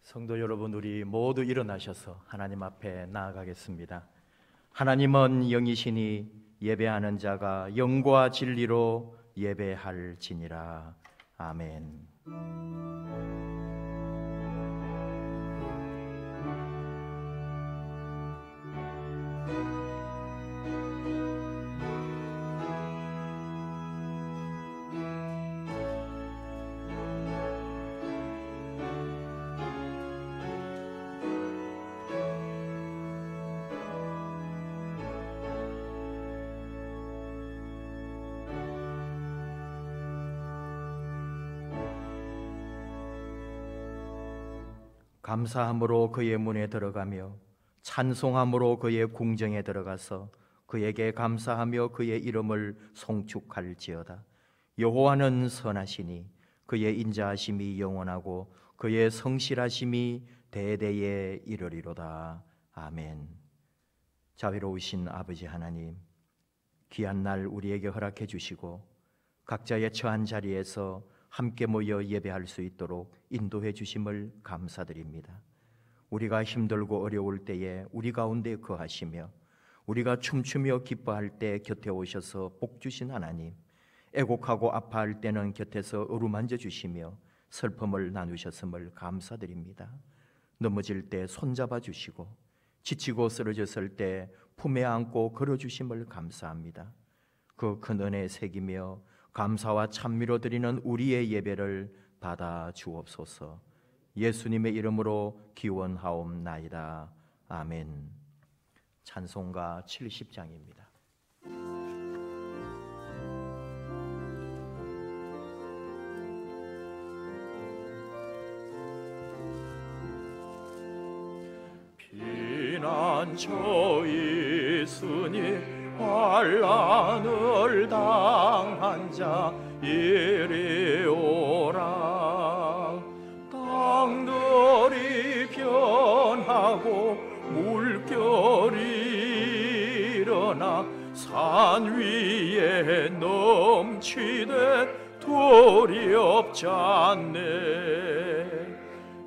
성도 여러분, 우리 모두 일어나셔서 하나님 앞에 나아가겠습니다. 하나님은 영이시니 예배하는 자가 영과 진리로 예배할지니라. 아멘. 감사함으로 그의 문에 들어가며 찬송함으로 그의 궁정에 들어가서 그에게 감사하며 그의 이름을 송축할지어다. 여호와는 선하시니 그의 인자하심이 영원하고 그의 성실하심이 대대에 이르리로다. 아멘. 자비로우신 아버지 하나님, 귀한 날 우리에게 허락해 주시고 각자의 처한 자리에서 함께 모여 예배할 수 있도록 인도해 주심을 감사드립니다. 우리가 힘들고 어려울 때에 우리 가운데 거하시며 우리가 춤추며 기뻐할 때 곁에 오셔서 복 주신 하나님, 애곡하고 아파할 때는 곁에서 어루만져 주시며 슬픔을 나누셨음을 감사드립니다. 넘어질 때 손잡아 주시고 지치고 쓰러졌을 때 품에 안고 걸어주심을 감사합니다. 그 큰 은혜에 새기며 감사와 찬미로 드리는 우리의 예배를 받아 주옵소서. 예수님의 이름으로 기원하옵나이다. 아멘. 찬송가 70장입니다. 피난처 있으니 환난을 당한 자 이리 오라. 땅들이 변하고 물결이 일어나 산 위에 넘치되 두렵지 않네.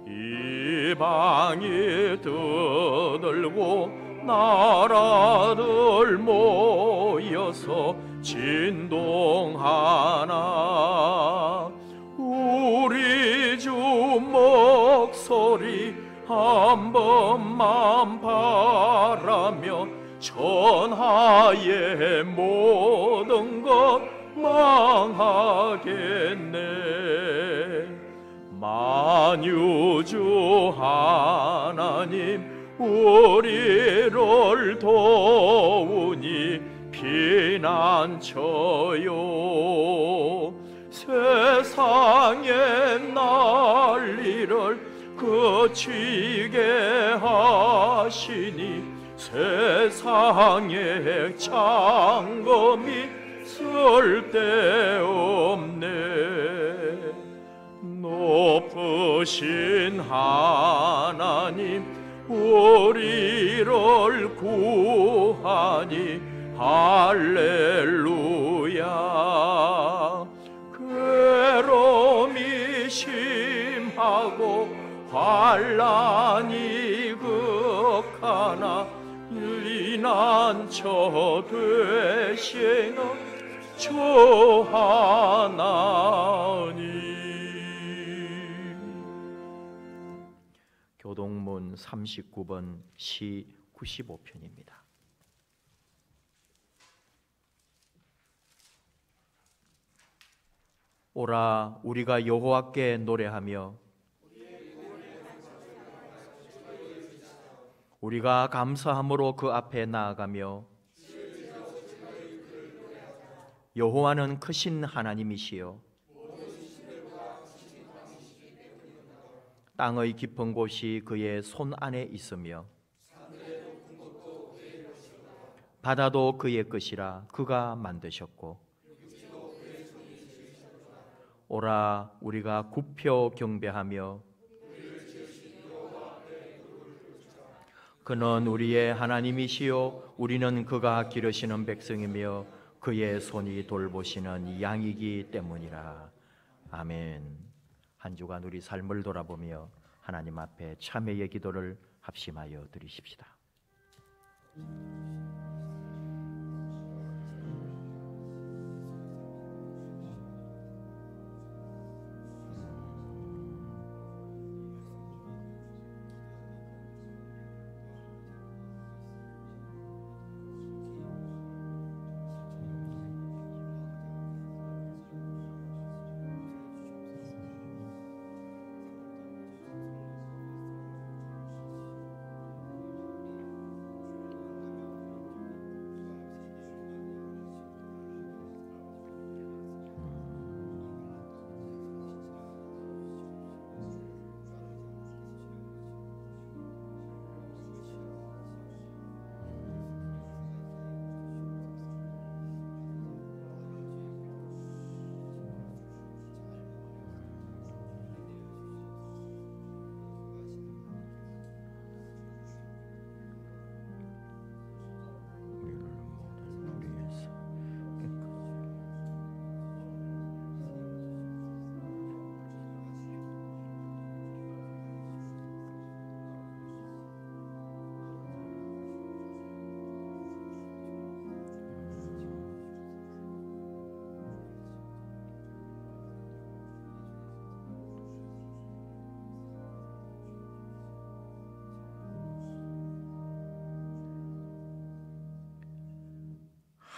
이방이 떠들고 나라들 모여서 진동하나. 우리 주 목소리 한 번만 바라며 천하의 모든 것 망하겠네. 만유주 하나님 우리를 도우니 피난처요. 세상의 난리를 그치게 하시니 세상에 창검이 쓸데없네. 높으신 하나님 우리를 구하니 할렐루야. 괴로움이 심하고 환난이 극하나 피난처 되시는 주 하나님. 교동문 39번 시 95편입니다. 오라, 우리가 여호와께 노래하며 우리가 감사함으로 그 앞에 나아가며 여호와는 크신 하나님이시요 땅의 깊은 곳이 그의 손 안에 있으며 바다도 그의 것이라 그가 만드셨고. 오라, 우리가 굽혀 경배하며 그는 우리의 하나님이시요 우리는 그가 기르시는 백성이며 그의 손이 돌보시는 양이기 때문이라. 아멘. 한 주간 우리 삶을 돌아보며 하나님 앞에 참회의 기도를 합심하여 드리십시다.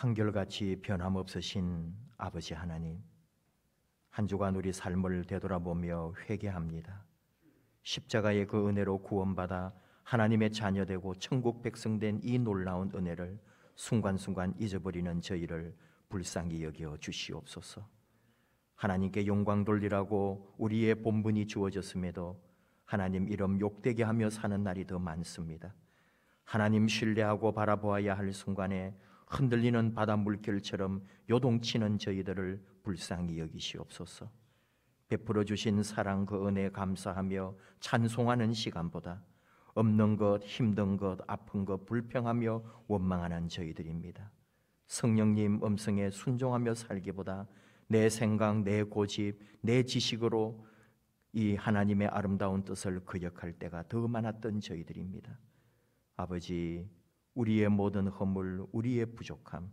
한결같이 변함없으신 아버지 하나님, 한 주간 우리 삶을 되돌아보며 회개합니다. 십자가의 그 은혜로 구원받아 하나님의 자녀되고 천국 백성된 이 놀라운 은혜를 순간순간 잊어버리는 저희를 불쌍히 여겨 주시옵소서. 하나님께 영광 돌리라고 우리의 본분이 주어졌음에도 하나님 이름 욕되게 하며 사는 날이 더 많습니다. 하나님 신뢰하고 바라보아야 할 순간에 흔들리는 바다 물결처럼 요동치는 저희들을 불쌍히 여기시옵소서. 베풀어 주신 사랑 그 은혜에 감사하며 찬송하는 시간보다 없는 것, 힘든 것, 아픈 것 불평하며 원망하는 저희들입니다. 성령님 음성에 순종하며 살기보다 내 생각, 내 고집, 내 지식으로 이 하나님의 아름다운 뜻을 거역할 때가 더 많았던 저희들입니다. 아버지, 우리의 모든 허물, 우리의 부족함,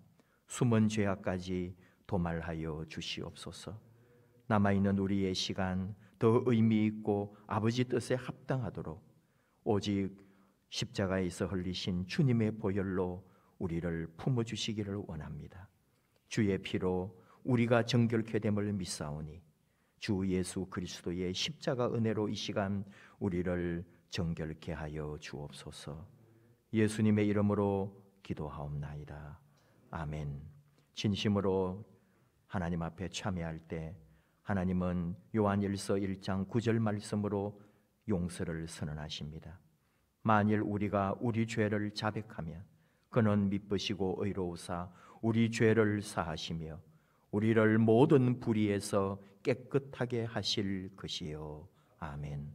숨은 죄악까지 도말하여 주시옵소서. 남아있는 우리의 시간 더 의미 있고 아버지 뜻에 합당하도록 오직 십자가에서 흘리신 주님의 보혈로 우리를 품어주시기를 원합니다. 주의 피로 우리가 정결케 됨을 믿사오니 주 예수 그리스도의 십자가 은혜로 이 시간 우리를 정결케 하여 주옵소서. 예수님의 이름으로 기도하옵나이다. 아멘. 진심으로 하나님 앞에 참회할 때 하나님은 요한일서 1장 9절 말씀으로 용서를 선언하십니다. 만일 우리가 우리 죄를 자백하면 그는 미쁘시고 의로우사 우리 죄를 사하시며 우리를 모든 불의에서 깨끗하게 하실 것이요. 아멘.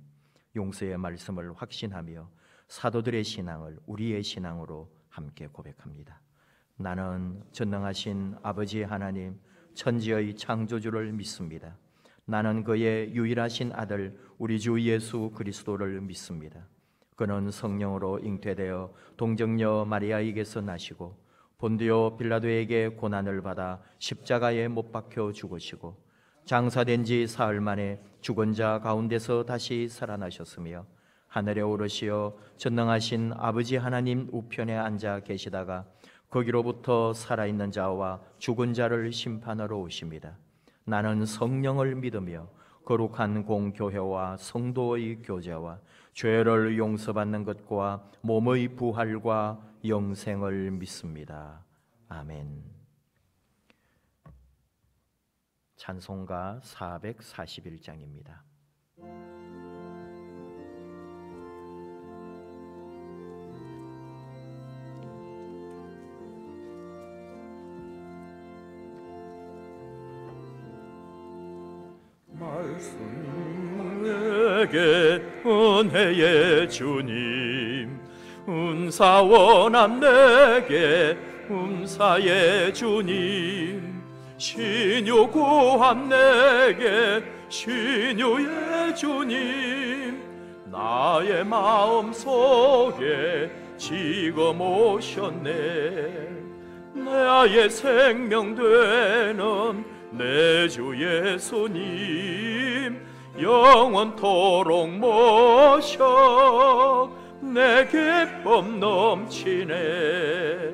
용서의 말씀을 확신하며 사도들의 신앙을 우리의 신앙으로 함께 고백합니다. 나는 전능하신 아버지 하나님 천지의 창조주를 믿습니다. 나는 그의 유일하신 아들 우리 주 예수 그리스도를 믿습니다. 그는 성령으로 잉태되어 동정녀 마리아에게서 나시고 본디오 빌라도에게 고난을 받아 십자가에 못 박혀 죽으시고 장사된 지 사흘 만에 죽은 자 가운데서 다시 살아나셨으며 하늘에 오르시어 전능하신 아버지 하나님 우편에 앉아 계시다가 거기로부터 살아있는 자와 죽은 자를 심판하러 오십니다. 나는 성령을 믿으며 거룩한 공교회와 성도의 교제와 죄를 용서받는 것과 몸의 부활과 영생을 믿습니다. 아멘. 찬송가 441장입니다. 말씀에게 은혜의 주님 은사원함 내게 은사의 주님 신유 구함 내게 신유의 주님 나의 마음 속에 지금 오셨네. 내 아의 생명 되는 내 주 예수님, 영원토록 모셔 내 기쁨 넘치네.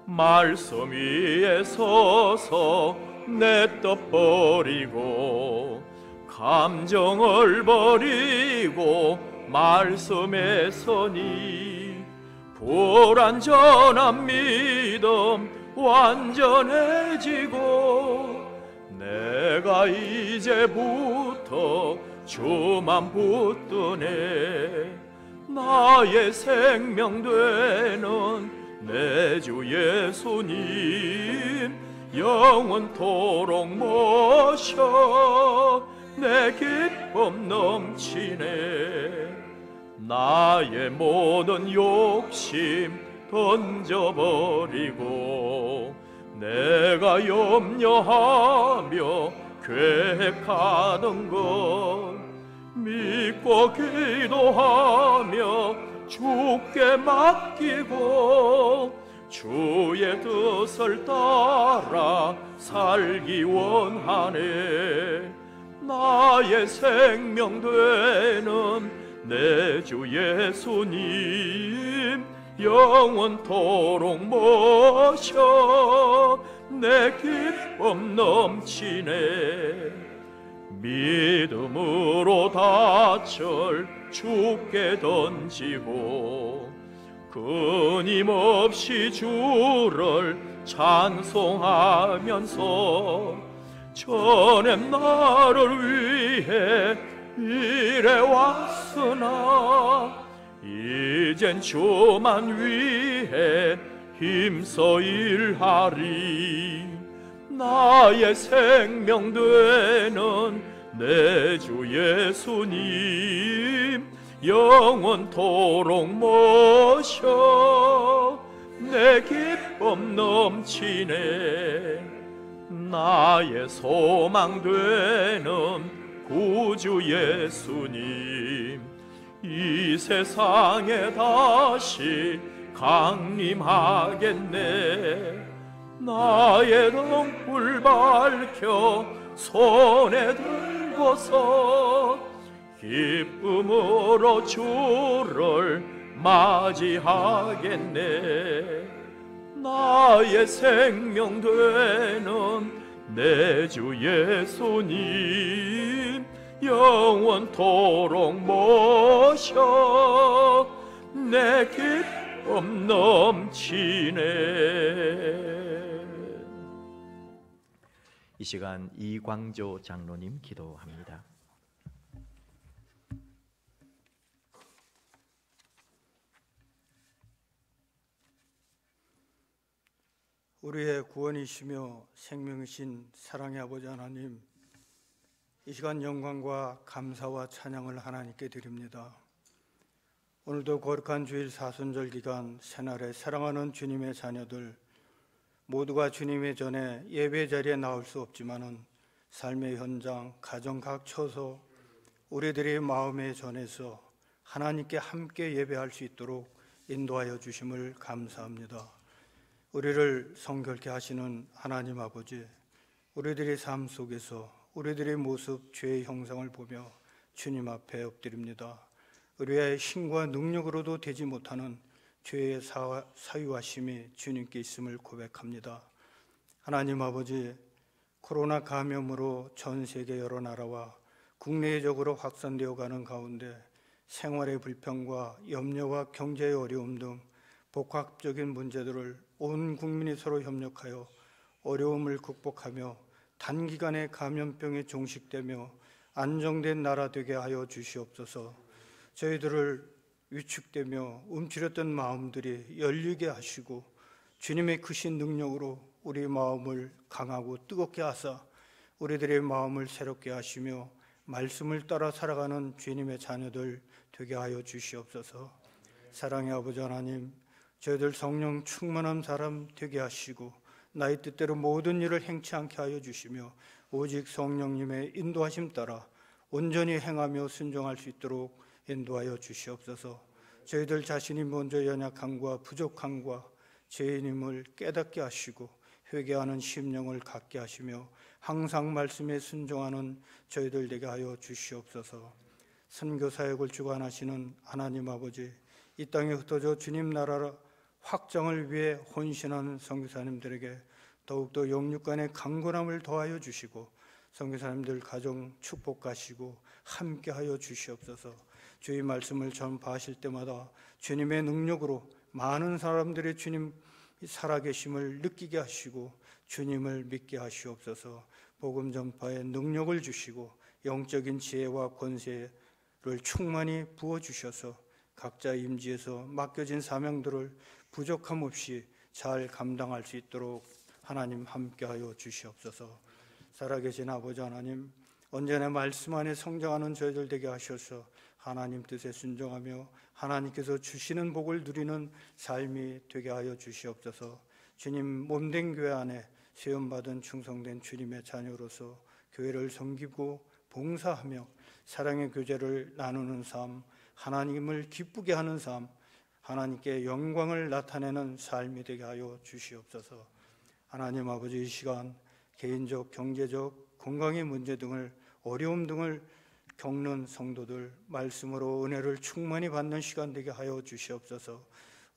말씀 위에 서서 내 뜻 버리고 감정을 버리고 말씀에 서니 불완전한 믿음 완전해지고 내가 이제부터 주만 붙드네. 나의 생명 되는 내 주 예수님, 영원토록 모셔 내 기쁨 넘치네. 나의 모든 욕심 던져버리고 내가 염려하며 계획하던 것 믿고 기도하며 주께 맡기고 주의 뜻을 따라 살기 원하네. 나의 생명 되는 내 주 예수님, 영원토록 모셔 내 기쁨 넘치네. 믿음으로 닻을 주께 던지고 끊임없이 주를 찬송하면서 전엔 나를 위해 일해왔으나 이젠 주만 위해 힘써 일하리. 나의 생명 되는 내 주 예수님, 영원토록 모셔 내 기쁨 넘치네. 나의 소망 되는 구주 예수님, 이 세상에 다시 강림하겠네. 나의 등불 밝혀 손에 들고서 기쁨으로 주를 맞이하겠네. 나의 생명 되는 내 주 예수님, 영원토록 모셔 내 기쁨 넘치네. 이 시간 이광조 장로님 기도합니다. 우리의 구원이시며 생명이신 사랑의 아버지 하나님, 이 시간 영광과 감사와 찬양을 하나님께 드립니다. 오늘도 거룩한 주일 사순절 기간 새날에 사랑하는 주님의 자녀들 모두가 주님의 전에 예배 자리에 나올 수 없지만은 삶의 현장, 가정 각 처소 우리들의 마음의 전에서 하나님께 함께 예배할 수 있도록 인도하여 주심을 감사합니다. 우리를 성결케 하시는 하나님 아버지, 우리들의 삶 속에서 우리들의 모습, 죄의 형상을 보며 주님 앞에 엎드립니다. 우리의 힘과 능력으로도 되지 못하는 죄의 사유하심이 주님께 있음을 고백합니다. 하나님 아버지, 코로나 감염으로 전 세계 여러 나라와 국내적으로 확산되어 가는 가운데 생활의 불평과 염려와 경제의 어려움 등 복합적인 문제들을 온 국민이 서로 협력하여 어려움을 극복하며 단기간에 감염병이 종식되며 안정된 나라 되게 하여 주시옵소서. 저희들을 위축되며 움츠렸던 마음들이 열리게 하시고 주님의 크신 능력으로 우리 마음을 강하고 뜨겁게 하사 우리들의 마음을 새롭게 하시며 말씀을 따라 살아가는 주님의 자녀들 되게 하여 주시옵소서. 사랑의 아버지 하나님, 저희들 성령 충만한 사람 되게 하시고 나의 뜻대로 모든 일을 행치 않게 하여 주시며 오직 성령님의 인도하심 따라 온전히 행하며 순종할 수 있도록 인도하여 주시옵소서. 저희들 자신이 먼저 연약함과 부족함과 죄인임을 깨닫게 하시고 회개하는 심령을 갖게 하시며 항상 말씀에 순종하는 저희들 되게 하여 주시옵소서. 선교 사역을 주관하시는 하나님 아버지, 이 땅에 흩어져 주님 나라 확장을 위해 헌신하는 선교사님들에게 더욱더 영육간의 강건함을 더하여 주시고 선교사님들 가정 축복하시고 함께하여 주시옵소서. 주의 말씀을 전파하실 때마다 주님의 능력으로 많은 사람들의 주님 살아계심을 느끼게 하시고 주님을 믿게 하시옵소서. 복음 전파에 능력을 주시고 영적인 지혜와 권세를 충만히 부어주셔서 각자 임지에서 맡겨진 사명들을 부족함 없이 잘 감당할 수 있도록 하나님 함께하여 주시옵소서. 살아계신 아버지 하나님, 언제나 말씀 안에 성장하는 저희들 되게 하셔서 하나님 뜻에 순종하며 하나님께서 주시는 복을 누리는 삶이 되게 하여 주시옵소서. 주님 몸된 교회 안에 세움받은 충성된 주님의 자녀로서 교회를 섬기고 봉사하며 사랑의 교제를 나누는 삶, 하나님을 기쁘게 하는 삶, 하나님께 영광을 나타내는 삶이 되게 하여 주시옵소서. 하나님 아버지, 이 시간 개인적, 경제적, 건강의 문제 등을 어려움 등을 겪는 성도들 말씀으로 은혜를 충만히 받는 시간 되게 하여 주시옵소서.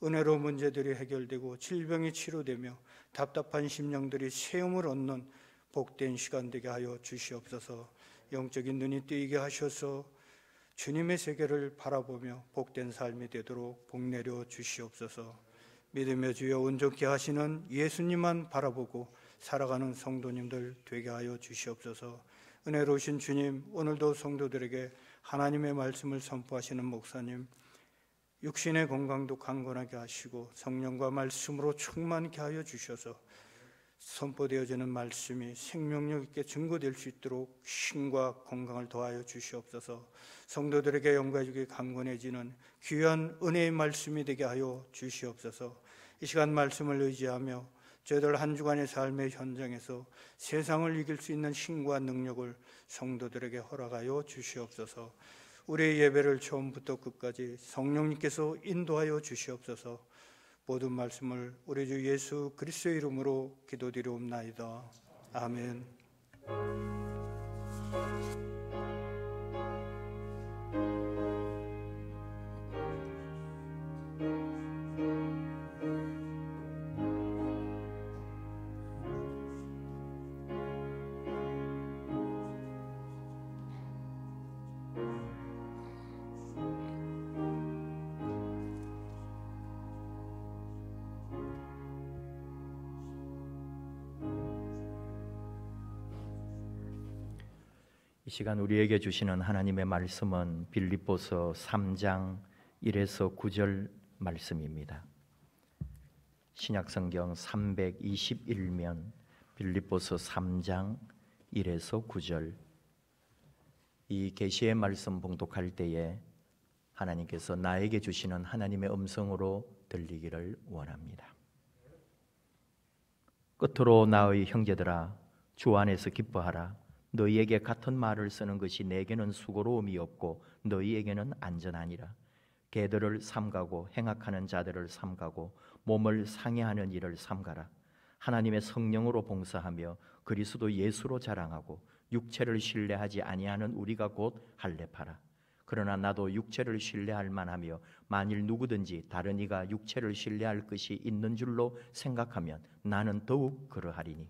은혜로 문제들이 해결되고 질병이 치료되며 답답한 심령들이 세움을 얻는 복된 시간 되게 하여 주시옵소서. 영적인 눈이 뜨이게 하셔서 주님의 세계를 바라보며 복된 삶이 되도록 복 내려 주시옵소서. 믿음의 주여 온전케 하시는 예수님만 바라보고 살아가는 성도님들 되게 하여 주시옵소서. 은혜로우신 주님, 오늘도 성도들에게 하나님의 말씀을 선포하시는 목사님, 육신의 건강도 강건하게 하시고 성령과 말씀으로 충만케 하여 주셔서 선포되어지는 말씀이 생명력 있게 증거될 수 있도록 힘과 건강을 더하여 주시옵소서. 성도들에게 영광 주게 강건해지는 귀한 은혜의 말씀이 되게 하여 주시옵소서. 이 시간 말씀을 의지하며 저희들 한 주간의 삶의 현장에서 세상을 이길 수 있는 힘과 능력을 성도들에게 허락하여 주시옵소서. 우리의 예배를 처음부터 끝까지 성령님께서 인도하여 주시옵소서. 모든 말씀을 우리 주 예수 그리스도의 이름으로 기도드리옵나이다. 아멘. 이 시간 우리에게 주시는 하나님의 말씀은 빌립보서 3장 1에서 9절 말씀입니다. 신약성경 321면 빌립보서 3장 1에서 9절. 이 계시의 말씀 봉독할 때에 하나님께서 나에게 주시는 하나님의 음성으로 들리기를 원합니다. 끝으로 나의 형제들아, 주 안에서 기뻐하라. 너희에게 같은 말을 쓰는 것이 내게는 수고로움이 없고 너희에게는 안전하니라. 개들을 삼가고 행악하는 자들을 삼가고 몸을 상해하는 일을 삼가라. 하나님의 성령으로 봉사하며 그리스도 예수로 자랑하고 육체를 신뢰하지 아니하는 우리가 곧 할례파라. 그러나 나도 육체를 신뢰할 만하며 만일 누구든지 다른 이가 육체를 신뢰할 것이 있는 줄로 생각하면 나는 더욱 그러하리니,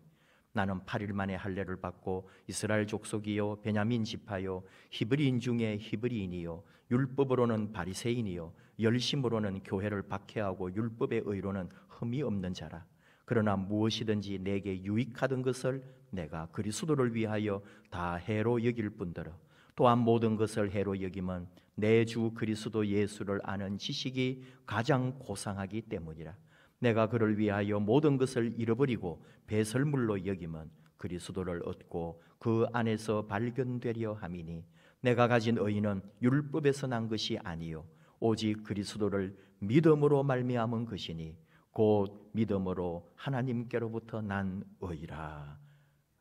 나는 8일 만에 할례를 받고 이스라엘 족속이요 베냐민 지파요 히브리인 중에 히브리인이요 율법으로는 바리새인이요 열심으로는 교회를 박해하고 율법의 의로는 흠이 없는 자라. 그러나 무엇이든지 내게 유익하던 것을 내가 그리스도를 위하여 다 해로 여길 뿐더러 또한 모든 것을 해로 여김은 내 주 그리스도 예수를 아는 지식이 가장 고상하기 때문이라. 내가 그를 위하여 모든 것을 잃어버리고 배설물로 여김은 그리스도를 얻고 그 안에서 발견되려 함이니, 내가 가진 의는 율법에서 난 것이 아니요 오직 그리스도를 믿음으로 말미암은 것이니 곧 믿음으로 하나님께로부터 난 의라.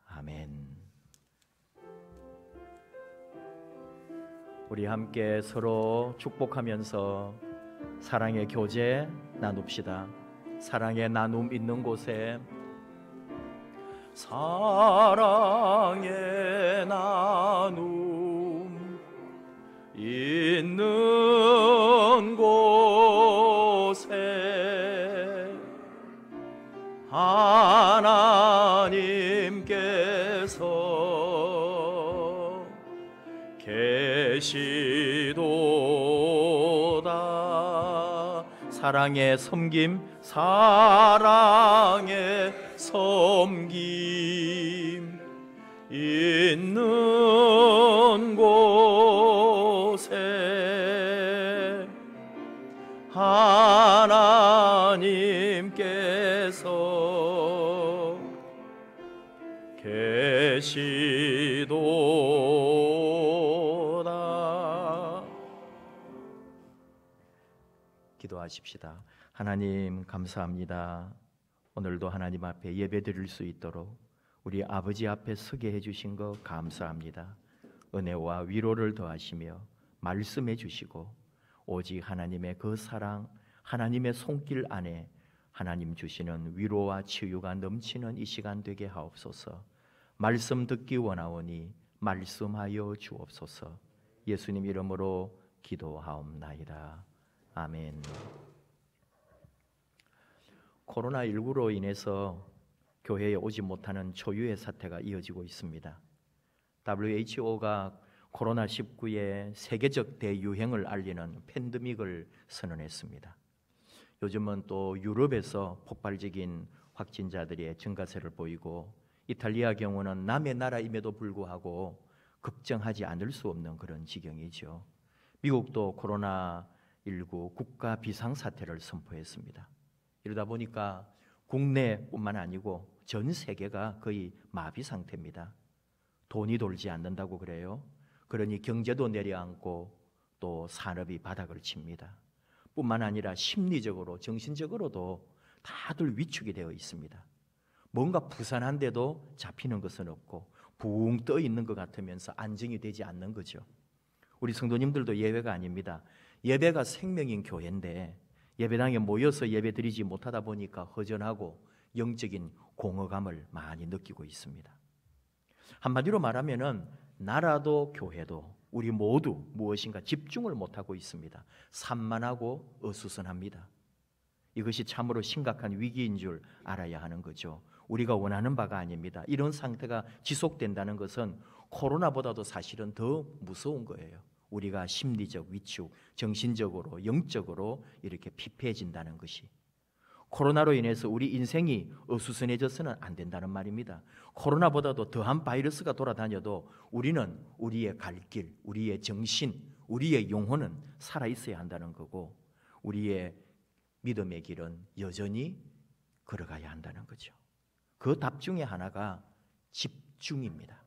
아멘. 우리 함께 서로 축복하면서 사랑의 교제 나눕시다. 사랑의 나눔 있는 곳에 사랑의 나눔 있는 곳에 하나님께서 계시도다. 사랑의 섬김, 사랑의 섬김 있는 곳에 하나님께서 계시도다. 기도하십시다. 하나님 감사합니다. 오늘도 하나님 앞에 예배드릴 수 있도록 우리 아버지 앞에 서게 해주신 것 감사합니다. 은혜와 위로를 더하시며 말씀해 주시고 오직 하나님의 그 사랑, 하나님의 손길 안에 하나님 주시는 위로와 치유가 넘치는 이 시간 되게 하옵소서. 말씀 듣기 원하오니 말씀하여 주옵소서. 예수님 이름으로 기도하옵나이다. 아멘. 코로나19로 인해서 교회에 오지 못하는 초유의 사태가 이어지고 있습니다. WHO가 코로나19의 세계적 대유행을 알리는 팬데믹을 선언했습니다. 요즘은 또 유럽에서 폭발적인 확진자들의 증가세를 보이고 이탈리아 경우는 남의 나라임에도 불구하고 걱정하지 않을 수 없는 그런 지경이죠. 미국도 코로나19 국가 비상사태를 선포했습니다. 이러다 보니까 국내뿐만 아니고 전 세계가 거의 마비 상태입니다. 돈이 돌지 않는다고 그래요. 그러니 경제도 내려앉고 또 산업이 바닥을 칩니다. 뿐만 아니라 심리적으로 정신적으로도 다들 위축이 되어 있습니다. 뭔가 부산한데도 잡히는 것은 없고 붕 떠 있는 것 같으면서 안정이 되지 않는 거죠. 우리 성도님들도 예외가 아닙니다. 예배가 생명인 교회인데 예배당에 모여서 예배드리지 못하다 보니까 허전하고 영적인 공허감을 많이 느끼고 있습니다. 한마디로 말하면은 나라도 교회도 우리 모두 무엇인가 집중을 못하고 있습니다. 산만하고 어수선합니다. 이것이 참으로 심각한 위기인 줄 알아야 하는 거죠. 우리가 원하는 바가 아닙니다. 이런 상태가 지속된다는 것은 코로나보다도 사실은 더 무서운 거예요. 우리가 심리적 위축, 정신적으로, 영적으로 이렇게 피폐해진다는 것이. 코로나로 인해서 우리 인생이 어수선해져서는 안 된다는 말입니다. 코로나보다도 더한 바이러스가 돌아다녀도 우리는 우리의 갈 길, 우리의 정신, 우리의 영혼은 살아있어야 한다는 거고 우리의 믿음의 길은 여전히 걸어가야 한다는 거죠. 그 답 중에 하나가 집중입니다.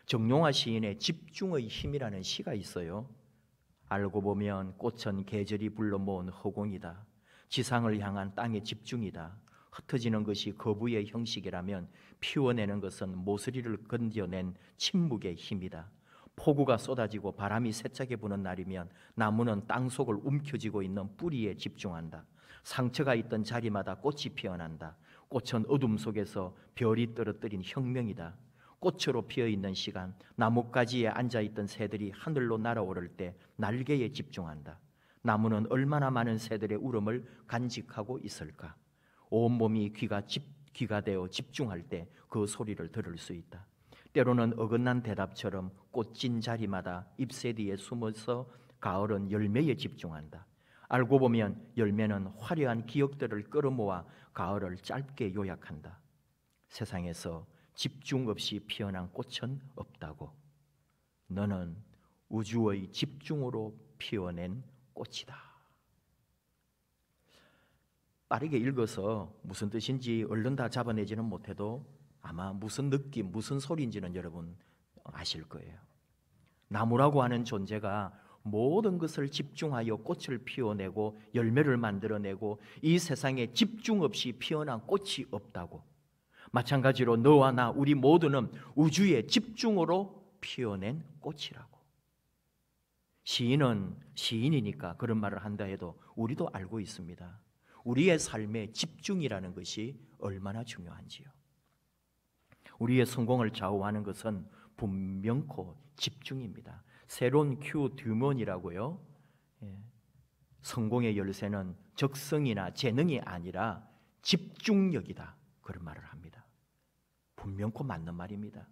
정용화 시인의 집중의 힘이라는 시가 있어요. 알고 보면 꽃은 계절이 불러 모은 허공이다. 지상을 향한 땅의 집중이다. 흩어지는 것이 거부의 형식이라면 피워내는 것은 모서리를 건져낸 침묵의 힘이다. 폭우가 쏟아지고 바람이 세차게 부는 날이면 나무는 땅속을 움켜쥐고 있는 뿌리에 집중한다. 상처가 있던 자리마다 꽃이 피어난다. 꽃은 어둠 속에서 별이 떨어뜨린 혁명이다. 꽃으로 피어있는 시간, 나뭇가지에 앉아있던 새들이 하늘로 날아오를 때 날개에 집중한다. 나무는 얼마나 많은 새들의 울음을 간직하고 있을까? 온몸이 귀가 되어 집중할 때 그 소리를 들을 수 있다. 때로는 어긋난 대답처럼 꽃진 자리마다 잎새 뒤에 숨어서 가을은 열매에 집중한다. 알고 보면 열매는 화려한 기억들을 끌어모아 가을을 짧게 요약한다. 세상에서 집중 없이 피어난 꽃은 없다고. 너는 우주의 집중으로 피어낸 꽃이다. 빠르게 읽어서 무슨 뜻인지 얼른 다 잡아내지는 못해도 아마 무슨 느낌, 무슨 소리인지는 여러분 아실 거예요. 나무라고 하는 존재가 모든 것을 집중하여 꽃을 피워내고 열매를 만들어내고 이 세상에 집중 없이 피어난 꽃이 없다고. 마찬가지로 너와 나 우리 모두는 우주의 집중으로 피어낸 꽃이라고. 시인은 시인이니까 그런 말을 한다 해도 우리도 알고 있습니다. 우리의 삶에 집중이라는 것이 얼마나 중요한지요. 우리의 성공을 좌우하는 것은 분명코 집중입니다. 세론 큐 듀먼이라고요. 성공의 열쇠는 적성이나 재능이 아니라 집중력이다, 그런 말을 합니다. 분명코 맞는 말입니다.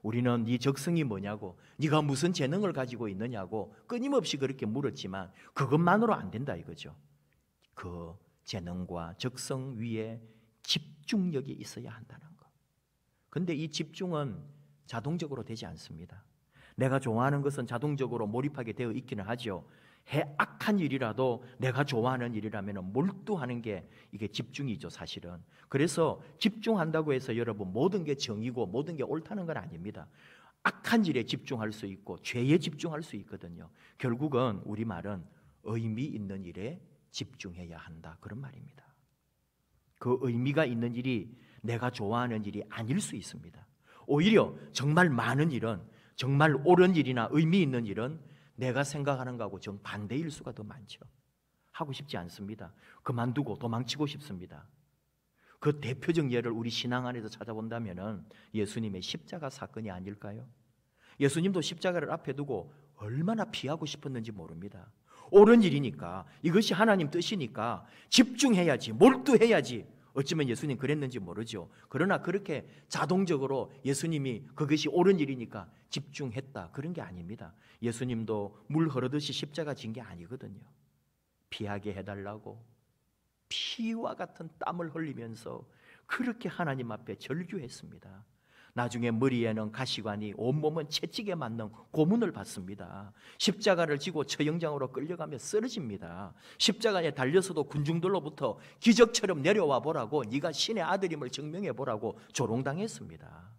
우리는 네 적성이 뭐냐고, 네가 무슨 재능을 가지고 있느냐고 끊임없이 그렇게 물었지만 그것만으로 안 된다 이거죠. 그 재능과 적성 위에 집중력이 있어야 한다는 것. 근데 이 집중은 자동적으로 되지 않습니다. 내가 좋아하는 것은 자동적으로 몰입하게 되어 있기는 하죠. 악한 일이라도 내가 좋아하는 일이라면 몰두하는 게 이게 집중이죠, 사실은. 그래서 집중한다고 해서 여러분 모든 게 정이고 모든 게 옳다는 건 아닙니다. 악한 일에 집중할 수 있고 죄에 집중할 수 있거든요. 결국은 우리말은 의미 있는 일에 집중해야 한다, 그런 말입니다. 그 의미가 있는 일이 내가 좋아하는 일이 아닐 수 있습니다. 오히려 정말 많은 일은, 정말 옳은 일이나 의미 있는 일은 내가 생각하는 거하고 정반대일 수가 더 많죠. 하고 싶지 않습니다. 그만두고 도망치고 싶습니다. 그 대표적 예를 우리 신앙 안에서 찾아본다면 예수님의 십자가 사건이 아닐까요? 예수님도 십자가를 앞에 두고 얼마나 피하고 싶었는지 모릅니다. 옳은 일이니까, 이것이 하나님 뜻이니까 집중해야지, 몰두해야지. 어쩌면 예수님 그랬는지 모르죠. 그러나 그렇게 자동적으로 예수님이 그것이 옳은 일이니까 집중했다, 그런 게 아닙니다. 예수님도 물 흐르듯이 십자가 진 게 아니거든요. 피하게 해달라고 피와 같은 땀을 흘리면서 그렇게 하나님 앞에 절규했습니다. 나중에 머리에는 가시관이, 온몸은 채찍에 맞는 고문을 받습니다. 십자가를 지고 처형장으로 끌려가며 쓰러집니다. 십자가에 달려서도 군중들로부터 기적처럼 내려와 보라고, 네가 신의 아들임을 증명해 보라고 조롱당했습니다.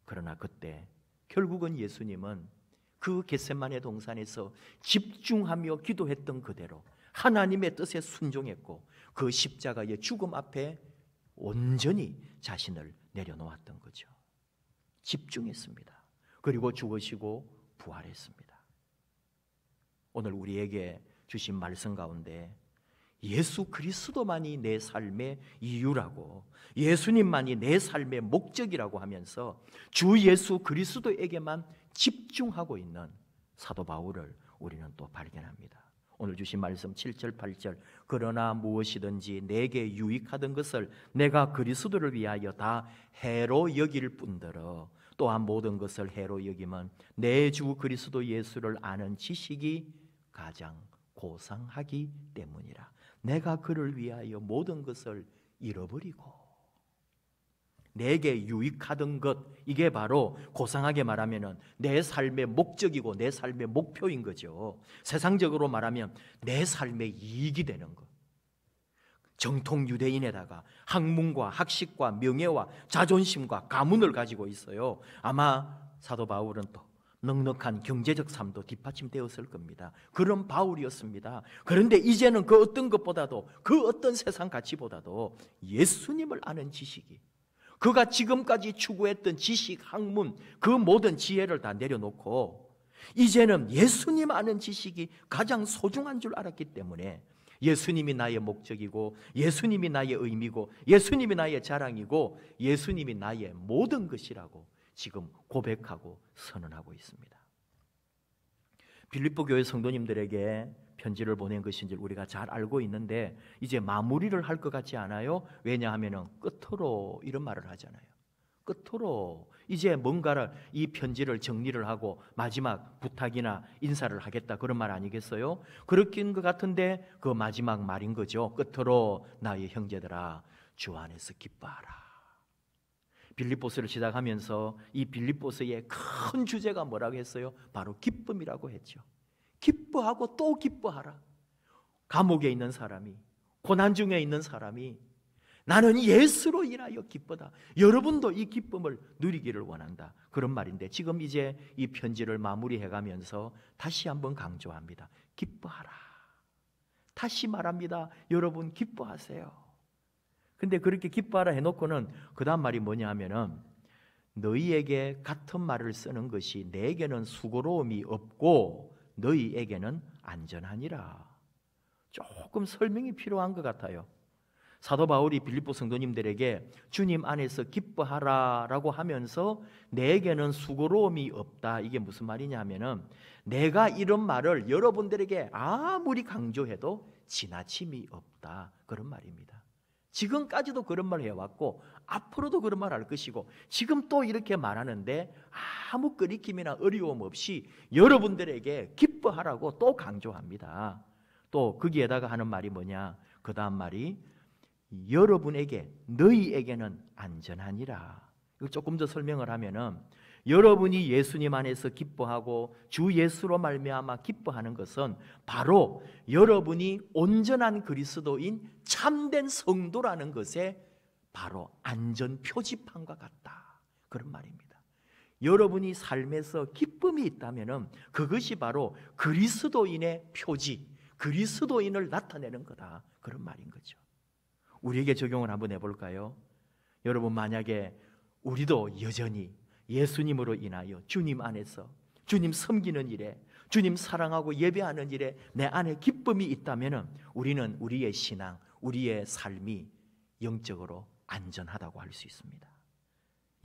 그러나 그때 결국은 예수님은 그 겟세마네 동산에서 집중하며 기도했던 그대로 하나님의 뜻에 순종했고 그 십자가의 죽음 앞에 온전히 자신을 내려놓았던 거죠. 집중했습니다. 그리고 죽으시고 부활했습니다. 오늘 우리에게 주신 말씀 가운데 예수 그리스도만이 내 삶의 이유라고, 예수님만이 내 삶의 목적이라고 하면서 주 예수 그리스도에게만 집중하고 있는 사도 바울을 우리는 또 발견합니다. 오늘 주신 말씀 7절 8절, 그러나 무엇이든지 내게 유익하던 것을 내가 그리스도를 위하여 다 해로 여길 뿐더러 또한 모든 것을 해로 여김은 내 주 그리스도 예수를 아는 지식이 가장 고상하기 때문이라. 내가 그를 위하여 모든 것을 잃어버리고 내게 유익하던 것, 이게 바로 고상하게 말하면 내 삶의 목적이고 내 삶의 목표인 거죠. 세상적으로 말하면 내 삶의 이익이 되는 것. 정통 유대인에다가 학문과 학식과 명예와 자존심과 가문을 가지고 있어요. 아마 사도 바울은 또 넉넉한 경제적 삶도 뒷받침되었을 겁니다. 그런 바울이었습니다. 그런데 이제는 그 어떤 것보다도, 그 어떤 세상 가치보다도 예수님을 아는 지식이, 그가 지금까지 추구했던 지식, 학문, 그 모든 지혜를 다 내려놓고 이제는 예수님 아는 지식이 가장 소중한 줄 알았기 때문에 예수님이 나의 목적이고 예수님이 나의 의미고 예수님이 나의 자랑이고 예수님이 나의 모든 것이라고 지금 고백하고 선언하고 있습니다. 빌립보 교회 성도님들에게 편지를 보낸 것인 줄 우리가 잘 알고 있는데 이제 마무리를 할 것 같지 않아요? 왜냐하면 끝으로 이런 말을 하잖아요. 끝으로 이제 뭔가를, 이 편지를 정리를 하고 마지막 부탁이나 인사를 하겠다, 그런 말 아니겠어요? 그렇긴 것 같은데 그 마지막 말인 거죠. 끝으로 나의 형제들아 주 안에서 기뻐하라. 빌립보서를 시작하면서 이 빌립보서의 큰 주제가 뭐라고 했어요? 바로 기쁨이라고 했죠. 기뻐하고 또 기뻐하라. 감옥에 있는 사람이, 고난 중에 있는 사람이 나는 예수로 인하여 기쁘다. 여러분도 이 기쁨을 누리기를 원한다, 그런 말인데 지금 이제 이 편지를 마무리해가면서 다시 한번 강조합니다. 기뻐하라. 다시 말합니다. 여러분 기뻐하세요. 근데 그렇게 기뻐하라 해놓고는 그 다음 말이 뭐냐 하면은 너희에게 같은 말을 쓰는 것이 내게는 수고로움이 없고 너희에게는 안전하니라. 조금 설명이 필요한 것 같아요. 사도 바울이 빌립보 성도님들에게 주님 안에서 기뻐하라라고 하면서 내게는 수고로움이 없다. 이게 무슨 말이냐 하면은 내가 이런 말을 여러분들에게 아무리 강조해도 지나침이 없다. 그런 말입니다. 지금까지도 그런 말 해왔고 앞으로도 그런 말 할 것이고 지금 또 이렇게 말하는데 아무 끄리낌이나 어려움 없이 여러분들에게 기뻐하라고 또 강조합니다. 또 거기에다가 하는 말이 뭐냐? 그 다음 말이 여러분에게 너희에게는 안전하니라. 이거 조금 더 설명을 하면은 여러분이 예수님 안에서 기뻐하고 주 예수로 말미암아 기뻐하는 것은 바로 여러분이 온전한 그리스도인 참된 성도라는 것에 바로 안전 표지판과 같다. 그런 말입니다. 여러분이 삶에서 기쁨이 있다면은 그것이 바로 그리스도인의 표지, 그리스도인을 나타내는 거다. 그런 말인 거죠. 우리에게 적용을 한번 해볼까요? 여러분 만약에 우리도 여전히 예수님으로 인하여 주님 안에서 주님 섬기는 일에 주님 사랑하고 예배하는 일에 내 안에 기쁨이 있다면 우리는 우리의 신앙, 우리의 삶이 영적으로 안전하다고 할 수 있습니다.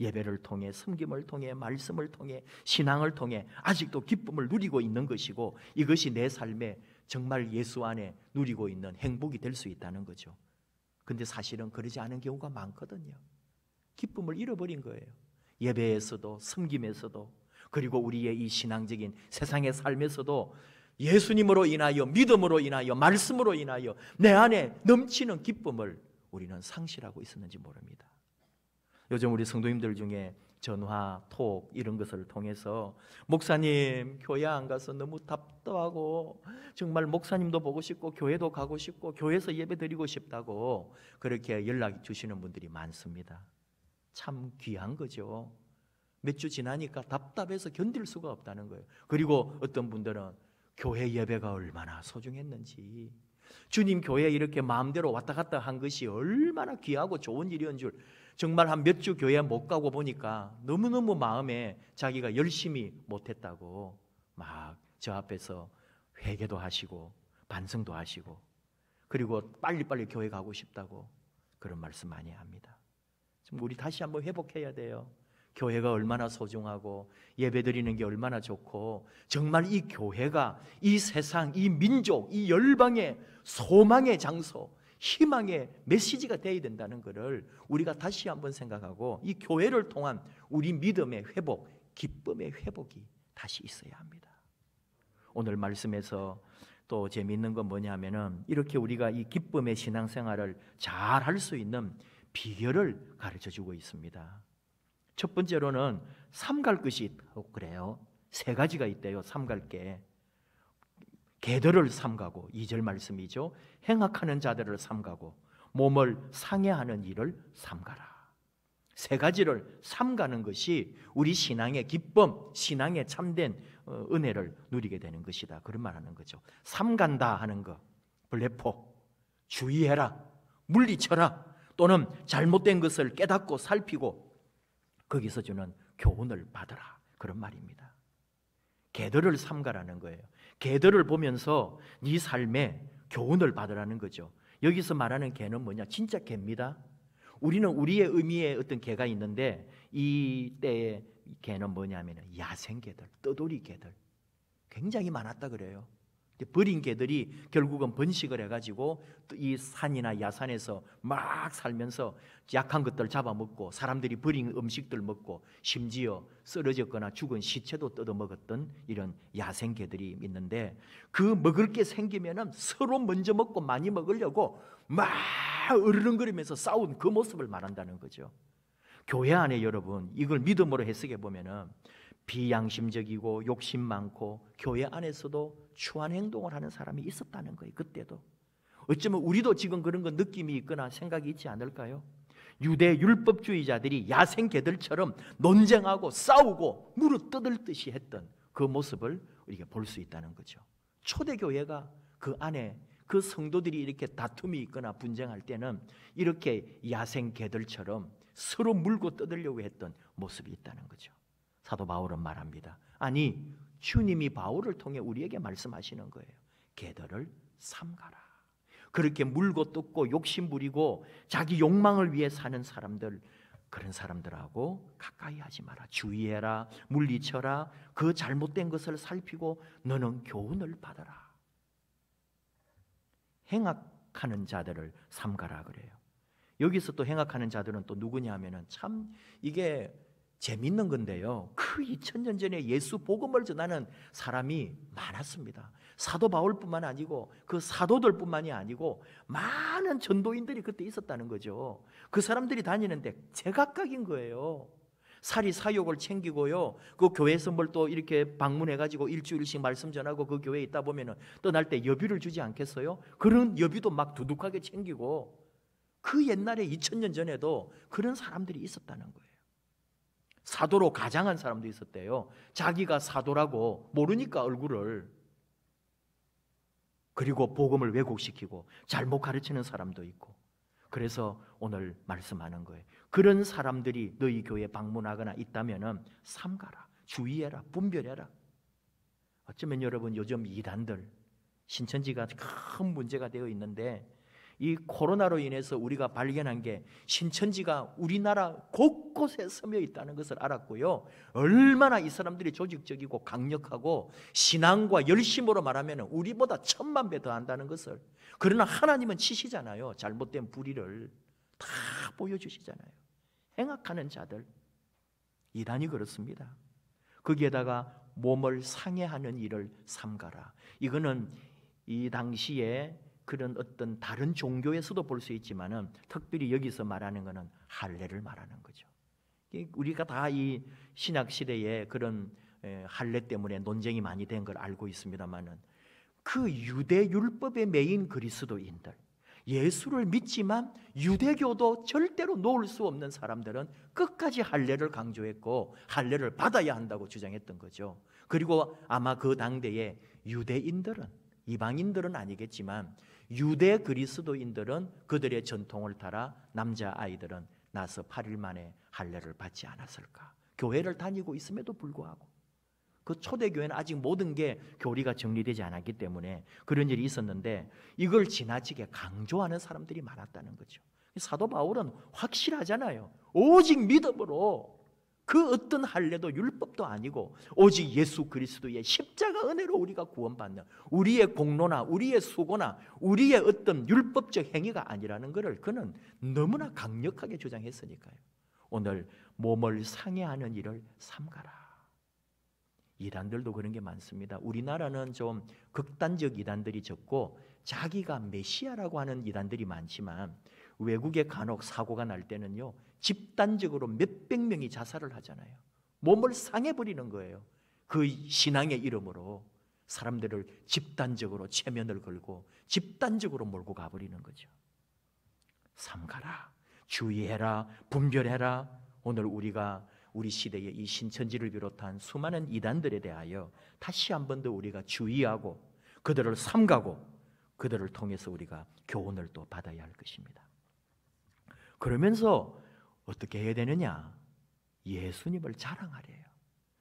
예배를 통해 섬김을 통해 말씀을 통해 신앙을 통해 아직도 기쁨을 누리고 있는 것이고 이것이 내 삶에 정말 예수 안에 누리고 있는 행복이 될 수 있다는 거죠. 근데 사실은 그러지 않은 경우가 많거든요. 기쁨을 잃어버린 거예요. 예배에서도 섬김에서도 그리고 우리의 이 신앙적인 세상의 삶에서도 예수님으로 인하여 믿음으로 인하여 말씀으로 인하여 내 안에 넘치는 기쁨을 우리는 상실하고 있었는지 모릅니다. 요즘 우리 성도님들 중에 전화, 톡 이런 것을 통해서 목사님 교회 안 가서 너무 답답하고 정말 목사님도 보고 싶고 교회도 가고 싶고 교회에서 예배 드리고 싶다고 그렇게 연락 주시는 분들이 많습니다. 참 귀한 거죠. 몇 주 지나니까 답답해서 견딜 수가 없다는 거예요. 그리고 어떤 분들은 교회 예배가 얼마나 소중했는지 주님 교회에 이렇게 마음대로 왔다 갔다 한 것이 얼마나 귀하고 좋은 일이었는 줄 정말 한 몇 주 교회 못 가고 보니까 너무너무 마음에 자기가 열심히 못했다고 막 저 앞에서 회개도 하시고 반성도 하시고 그리고 빨리빨리 교회 가고 싶다고 그런 말씀 많이 합니다. 우리 다시 한번 회복해야 돼요. 교회가 얼마나 소중하고 예배드리는 게 얼마나 좋고 정말 이 교회가 이 세상, 이 민족, 이 열방의 소망의 장소, 희망의 메시지가 되어야 된다는 것을 우리가 다시 한번 생각하고 이 교회를 통한 우리 믿음의 회복, 기쁨의 회복이 다시 있어야 합니다. 오늘 말씀에서 또 재미있는 건 뭐냐면은 이렇게 우리가 이 기쁨의 신앙생활을 잘 할 수 있는 비결을 가르쳐주고 있습니다. 첫 번째로는 삼갈 것이 있다고 그래요. 세 가지가 있대요. 삼갈 게. 개들을 삼가고 2절 말씀이죠. 행악하는 자들을 삼가고 몸을 상해하는 일을 삼가라. 세 가지를 삼가는 것이 우리 신앙의 기쁨, 신앙의 참된 은혜를 누리게 되는 것이다. 그런 말하는 거죠. 삼간다 하는 거, 블레포, 주의해라, 물리쳐라, 또는 잘못된 것을 깨닫고 살피고 거기서 주는 교훈을 받아라. 그런 말입니다. 개들을 삼가라는 거예요. 개들을 보면서 네 삶에 교훈을 받으라는 거죠. 여기서 말하는 개는 뭐냐? 진짜 개입니다. 우리는 우리의 의미의 어떤 개가 있는데 이 때의 개는 뭐냐면 야생 개들, 떠돌이 개들 굉장히 많았다 그래요. 버린 개들이 결국은 번식을 해가지고 이 산이나 야산에서 막 살면서 약한 것들 잡아먹고 사람들이 버린 음식들 먹고 심지어 쓰러졌거나 죽은 시체도 뜯어먹었던 이런 야생 개들이 있는데 그 먹을 게 생기면은 서로 먼저 먹고 많이 먹으려고 막 으르렁거리면서 싸운 그 모습을 말한다는 거죠. 교회 안에 여러분 이걸 믿음으로 해석해 보면은 비양심적이고 욕심 많고 교회 안에서도 추한 행동을 하는 사람이 있었다는 거예요. 그때도 어쩌면 우리도 지금 그런 거 느낌이 있거나 생각이 있지 않을까요? 유대 율법주의자들이 야생 개들처럼 논쟁하고 싸우고 무릎 떠들듯이 했던 그 모습을 우리가 볼 수 있다는 거죠. 초대교회가 그 안에 그 성도들이 이렇게 다툼이 있거나 분쟁할 때는 이렇게 야생 개들처럼 서로 물고 떠들려고 했던 모습이 있다는 거죠. 사도 바울은 말합니다. 아니 주님이 바울을 통해 우리에게 말씀하시는 거예요. 개들을 삼가라. 그렇게 물고 뜯고 욕심 부리고 자기 욕망을 위해 사는 사람들, 그런 사람들하고 가까이 하지 마라. 주의해라. 물리쳐라. 그 잘못된 것을 살피고 너는 교훈을 받아라. 행악하는 자들을 삼가라 그래요. 여기서 또 행악하는 자들은 또 누구냐 하면은 참 이게 재밌는 건데요. 그 2000년 전에 예수 복음을 전하는 사람이 많았습니다. 사도 바울뿐만 아니고 그 사도들뿐만이 아니고 많은 전도인들이 그때 있었다는 거죠. 그 사람들이 다니는데 제각각인 거예요. 사리 사욕을 챙기고요. 그 교회에서 뭘 또 이렇게 방문해가지고 일주일씩 말씀 전하고 그 교회에 있다 보면은 떠날 때 여비를 주지 않겠어요? 그런 여비도 막 두둑하게 챙기고 그 옛날에 2000년 전에도 그런 사람들이 있었다는 거예요. 사도로 가장한 사람도 있었대요. 자기가 사도라고 모르니까 얼굴을. 그리고 복음을 왜곡시키고 잘못 가르치는 사람도 있고. 그래서 오늘 말씀하는 거예요. 그런 사람들이 너희 교회에 방문하거나 있다면은 삼가라, 주의해라, 분별해라. 어쩌면 여러분 요즘 이단들, 신천지가 큰 문제가 되어 있는데 이 코로나로 인해서 우리가 발견한 게 신천지가 우리나라 곳곳에 스며 있다는 것을 알았고요. 얼마나 이 사람들이 조직적이고 강력하고 신앙과 열심으로 말하면 우리보다 1000만 배 더 한다는 것을. 그러나 하나님은 치시잖아요. 잘못된 불의를 다 보여주시잖아요. 행악하는 자들, 이단이 그렇습니다. 거기에다가 몸을 상해하는 일을 삼가라. 이거는 이 당시에 그런 어떤 다른 종교에서도 볼 수 있지만은 특별히 여기서 말하는 것은 할례를 말하는 거죠. 우리가 다 이 신약 시대에 그런 할례 때문에 논쟁이 많이 된 걸 알고 있습니다만은 그 유대 율법의 메인 그리스도인들, 예수를 믿지만 유대교도 절대로 놓을 수 없는 사람들은 끝까지 할례를 강조했고 할례를 받아야 한다고 주장했던 거죠. 그리고 아마 그 당대에 유대인들은, 이방인들은 아니겠지만 유대 그리스도인들은 그들의 전통을 따라 남자아이들은 나서 8일 만에 할례를 받지 않았을까. 교회를 다니고 있음에도 불구하고 그 초대교회는 아직 모든 게 교리가 정리되지 않았기 때문에 그런 일이 있었는데 이걸 지나치게 강조하는 사람들이 많았다는 거죠. 사도 바울은 확실하잖아요. 오직 믿음으로 그 어떤 할례도 율법도 아니고 오직 예수 그리스도의 십자가 은혜로 우리가 구원받는, 우리의 공로나 우리의 수고나 우리의 어떤 율법적 행위가 아니라는 것을 그는 너무나 강력하게 주장했으니까요. 오늘 몸을 상해하는 일을 삼가라. 이단들도 그런 게 많습니다. 우리나라는 좀 극단적 이단들이 적고 자기가 메시아라고 하는 이단들이 많지만 외국에 간혹 사고가 날 때는요, 집단적으로 몇백 명이 자살을 하잖아요. 몸을 상해버리는 거예요. 그 신앙의 이름으로 사람들을 집단적으로 체면을 걸고 집단적으로 몰고 가버리는 거죠. 삼가라, 주의해라, 분별해라. 오늘 우리가 우리 시대의 이 신천지를 비롯한 수많은 이단들에 대하여 다시 한 번 더 우리가 주의하고 그들을 삼가고 그들을 통해서 우리가 교훈을 또 받아야 할 것입니다. 그러면서 어떻게 해야 되느냐? 예수님을 자랑하래요.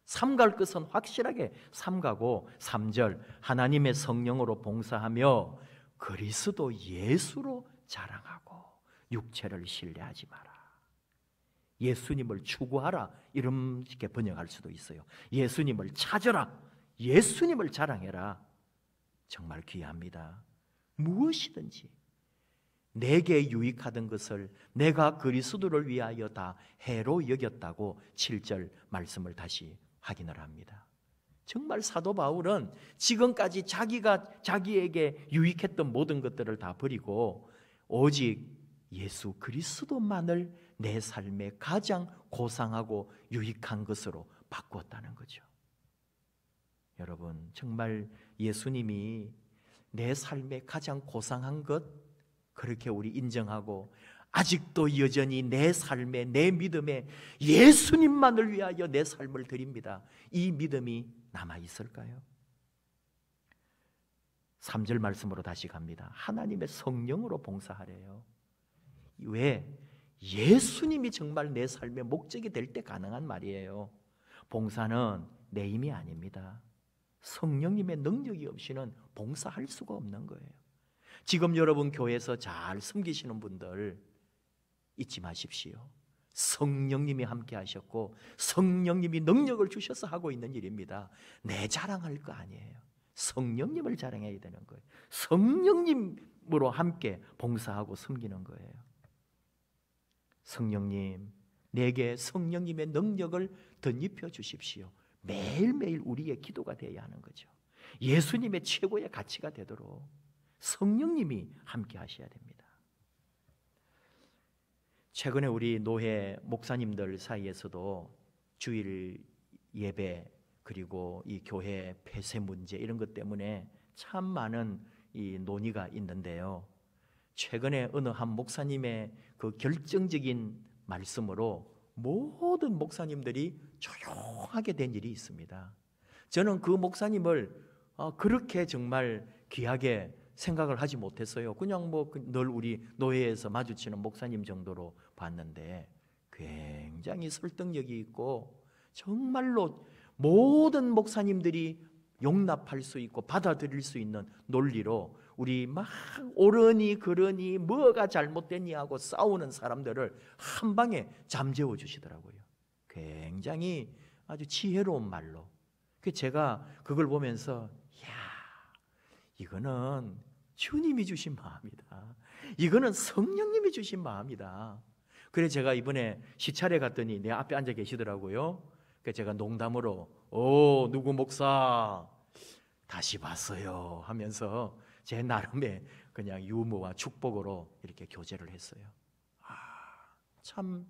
삼갈 것은 확실하게 삼가고 3절 하나님의 성령으로 봉사하며 그리스도 예수로 자랑하고 육체를 신뢰하지 마라. 예수님을 추구하라 이렇게 번역할 수도 있어요. 예수님을 찾아라. 예수님을 자랑해라. 정말 귀합니다. 무엇이든지 내게 유익하던 것을 내가 그리스도를 위하여 다 해로 여겼다고 7절 말씀을 다시 확인을 합니다. 정말 사도 바울은 지금까지 자기가 자기에게 유익했던 모든 것들을 다 버리고 오직 예수 그리스도만을 내 삶에 가장 고상하고 유익한 것으로 바꾸었다는 거죠. 여러분, 정말 예수님이 내 삶에 가장 고상한 것 그렇게 우리 인정하고 아직도 여전히 내 삶에, 내 믿음에 예수님만을 위하여 내 삶을 드립니다. 이 믿음이 남아 있을까요? 3절 말씀으로 다시 갑니다. 하나님의 성령으로 봉사하래요. 왜? 예수님이 정말 내 삶의 목적이 될 때 가능한 말이에요. 봉사는 내 힘이 아닙니다. 성령님의 능력이 없이는 봉사할 수가 없는 거예요. 지금 여러분 교회에서 잘 섬기시는 분들 잊지 마십시오. 성령님이 함께 하셨고 성령님이 능력을 주셔서 하고 있는 일입니다. 내 자랑할 거 아니에요. 성령님을 자랑해야 되는 거예요. 성령님으로 함께 봉사하고 섬기는 거예요. 성령님, 내게 성령님의 능력을 덧입혀 주십시오. 매일매일 우리의 기도가 되어야 하는 거죠. 예수님의 최고의 가치가 되도록 성령님이 함께 하셔야 됩니다. 최근에 우리 노회 목사님들 사이에서도 주일 예배 그리고 이 교회 폐쇄 문제 이런 것 때문에 참 많은 이 논의가 있는데요. 최근에 어느 한 목사님의 그 결정적인 말씀으로 모든 목사님들이 조용하게 된 일이 있습니다. 저는 그 목사님을 그렇게 정말 귀하게 생각을 하지 못했어요. 그냥 뭐 늘 우리 노회에서 마주치는 목사님 정도로 봤는데 굉장히 설득력이 있고 정말로 모든 목사님들이 용납할 수 있고 받아들일 수 있는 논리로 우리 막 옳으니 그러니 뭐가 잘못됐니 하고 싸우는 사람들을 한 방에 잠재워 주시더라고요. 굉장히 아주 지혜로운 말로. 제가 그걸 보면서 이거는 주님이 주신 마음이다. 이거는 성령님이 주신 마음이다. 그래서 제가 이번에 시찰에 갔더니 내 앞에 앉아 계시더라고요. 그래서 제가 농담으로 누구 목사 다시 봤어요 하면서 제 나름의 그냥 유머와 축복으로 이렇게 교제를 했어요. 참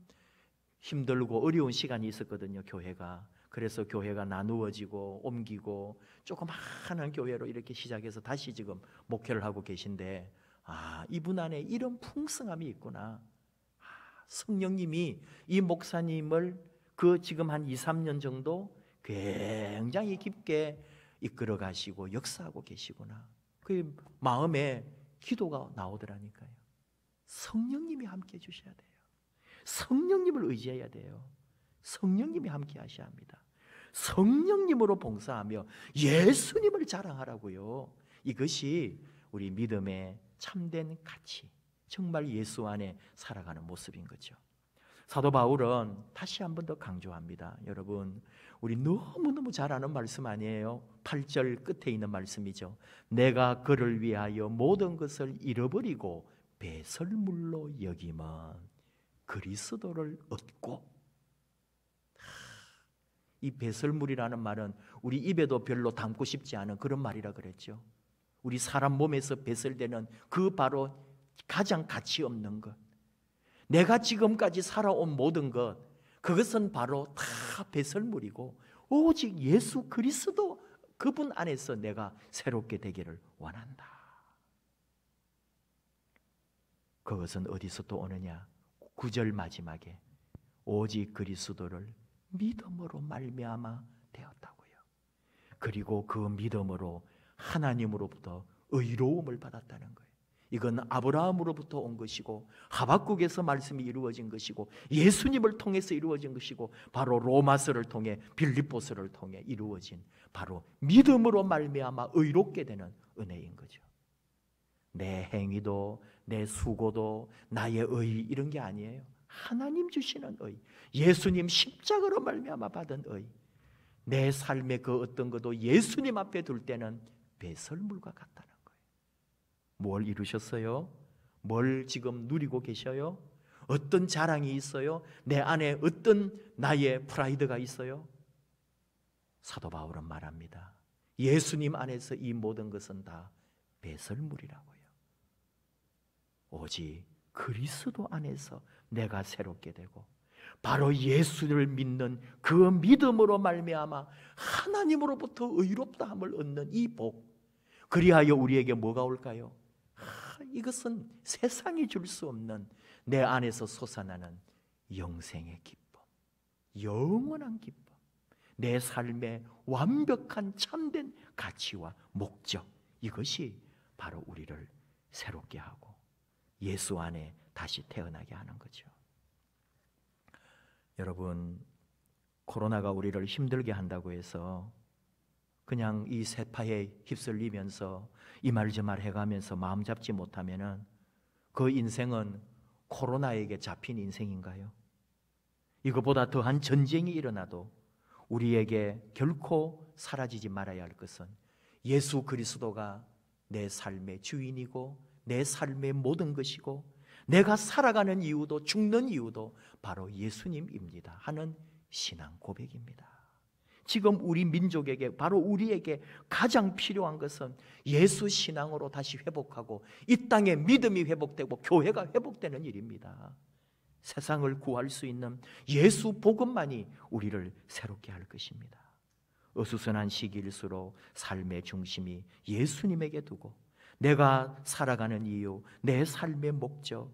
힘들고 어려운 시간이 있었거든요, 교회가. 그래서 교회가 나누어지고 옮기고 조그마한 교회로 이렇게 시작해서 다시 지금 목회를 하고 계신데 이분 안에 이런 풍성함이 있구나. 성령님이 이 목사님을 그 지금 한 2, 3년 정도 굉장히 깊게 이끌어 가시고 역사하고 계시구나. 그 마음에 기도가 나오더라니까요. 성령님이 함께 해주셔야 돼요. 성령님을 의지해야 돼요. 성령님이 함께 하셔야 합니다. 성령님으로 봉사하며 예수님을 자랑하라고요. 이것이 우리 믿음의 참된 가치, 정말 예수 안에 살아가는 모습인 거죠. 사도 바울은 다시 한 번 더 강조합니다. 여러분, 우리 너무너무 잘 아는 말씀 아니에요? 8절 끝에 있는 말씀이죠. 내가 그를 위하여 모든 것을 잃어버리고 배설물로 여김은 그리스도를 얻고. 이 배설물이라는 말은 우리 입에도 별로 담고 싶지 않은 그런 말이라 그랬죠. 우리 사람 몸에서 배설되는 그 바로 가장 가치 없는 것, 내가 지금까지 살아온 모든 것, 그것은 바로 다 배설물이고 오직 예수 그리스도 그분 안에서 내가 새롭게 되기를 원한다. 그것은 어디서 또 오느냐? 9절 마지막에 오직 그리스도를 믿음으로 말미암아 되었다고요. 그리고 그 믿음으로 하나님으로부터 의로움을 받았다는 거예요. 이건 아브라함으로부터 온 것이고 하박국에서 말씀이 이루어진 것이고 예수님을 통해서 이루어진 것이고 바로 로마서를 통해 빌립보서를 통해 이루어진 바로 믿음으로 말미암아 의롭게 되는 은혜인 거죠. 내 행위도 내 수고도 나의 의 이런 게 아니에요. 하나님 주시는 의, 예수님 십자가로 말미암아 받은 의, 내 삶의 그 어떤 것도 예수님 앞에 둘 때는 배설물과 같다는 거예요. 뭘 이루셨어요? 뭘 지금 누리고 계셔요? 어떤 자랑이 있어요? 내 안에 어떤 나의 프라이드가 있어요? 사도 바울은 말합니다. 예수님 안에서 이 모든 것은 다 배설물이라고요. 오직 그리스도 안에서 내가 새롭게 되고 바로 예수를 믿는 그 믿음으로 말미암아 하나님으로부터 의롭다함을 얻는 이 복, 그리하여 우리에게 뭐가 올까요? 이것은 세상이 줄 수 없는 내 안에서 솟아나는 영생의 기쁨, 영원한 기쁨, 내 삶의 완벽한 참된 가치와 목적, 이것이 바로 우리를 새롭게 하고 예수 안에 다시 태어나게 하는 거죠. 여러분, 코로나가 우리를 힘들게 한다고 해서 그냥 이 세파에 휩쓸리면서 이 말 저 말 해가면서 마음 잡지 못하면은 그 인생은 코로나에게 잡힌 인생인가요? 이것보다 더한 전쟁이 일어나도 우리에게 결코 사라지지 말아야 할 것은 예수 그리스도가 내 삶의 주인이고 내 삶의 모든 것이고 내가 살아가는 이유도 죽는 이유도 바로 예수님입니다 하는 신앙 고백입니다. 지금 우리 민족에게, 바로 우리에게 가장 필요한 것은 예수 신앙으로 다시 회복하고 이 땅에 믿음이 회복되고 교회가 회복되는 일입니다. 세상을 구할 수 있는 예수 복음만이 우리를 새롭게 할 것입니다. 어수선한 시기일수록 삶의 중심이 예수님에게 두고 내가 살아가는 이유, 내 삶의 목적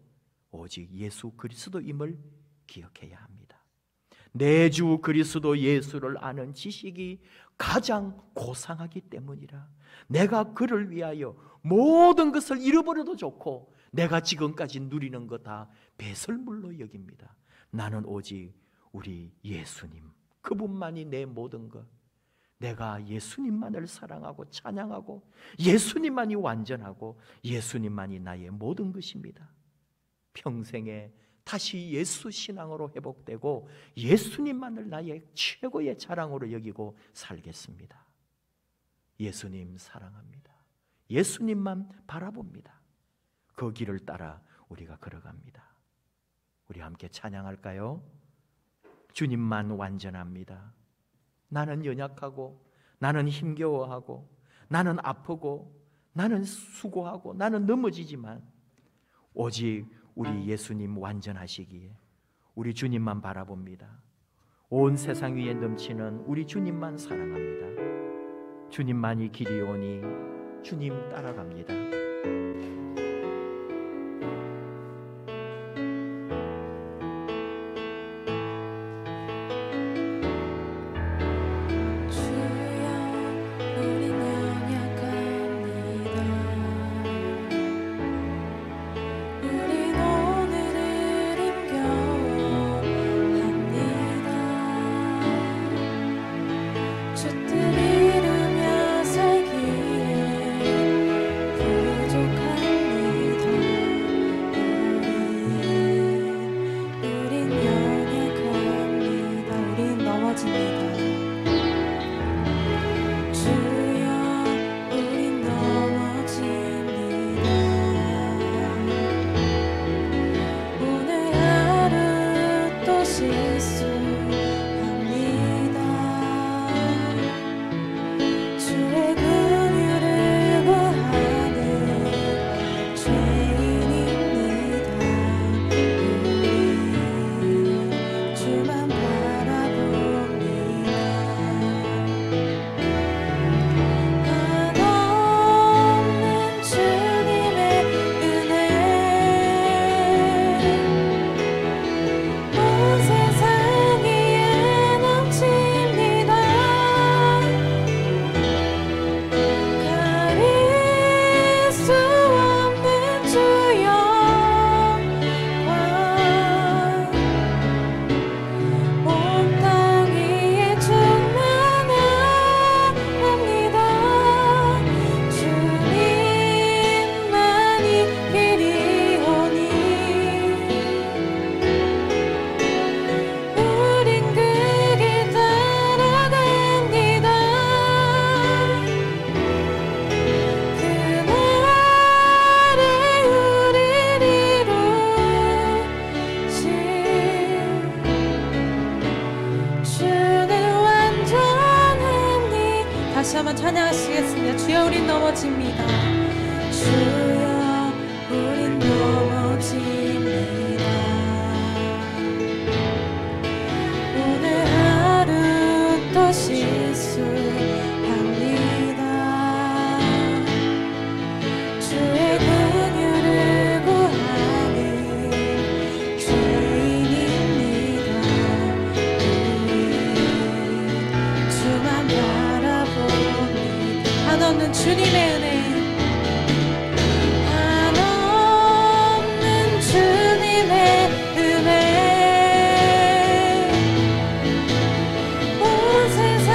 오직 예수 그리스도임을 기억해야 합니다. 내 주 그리스도 예수를 아는 지식이 가장 고상하기 때문이라 내가 그를 위하여 모든 것을 잃어버려도 좋고 내가 지금까지 누리는 것 다 배설물로 여깁니다. 나는 오직 우리 예수님 그분만이 내 모든 것, 내가 예수님만을 사랑하고 찬양하고 예수님만이 완전하고 예수님만이 나의 모든 것입니다. 평생에 다시 예수 신앙으로 회복되고 예수님만을 나의 최고의 자랑으로 여기고 살겠습니다. 예수님 사랑합니다. 예수님만 바라봅니다. 그 길을 따라 우리가 걸어갑니다. 우리 함께 찬양할까요? 주님만 완전합니다. 나는 연약하고 나는 힘겨워하고 나는 아프고 나는 수고하고 나는 넘어지지만 오직 우리 예수님 완전하시기에 우리 주님만 바라봅니다. 온 세상 위에 넘치는 우리 주님만 사랑합니다. 주님만이 길이오니 주님 따라갑니다. 다시 한번 찬양하시겠습니다. 주여 우린 넘어집니다. 주여 우린 넘어집니다. 오늘 하루 또 실수합니다. 주의 긍휼을 구하는 죄인입니다. 주만 바라봅니다. 한없는 주님의 은혜, 한없는 주님의 은혜, 온 세상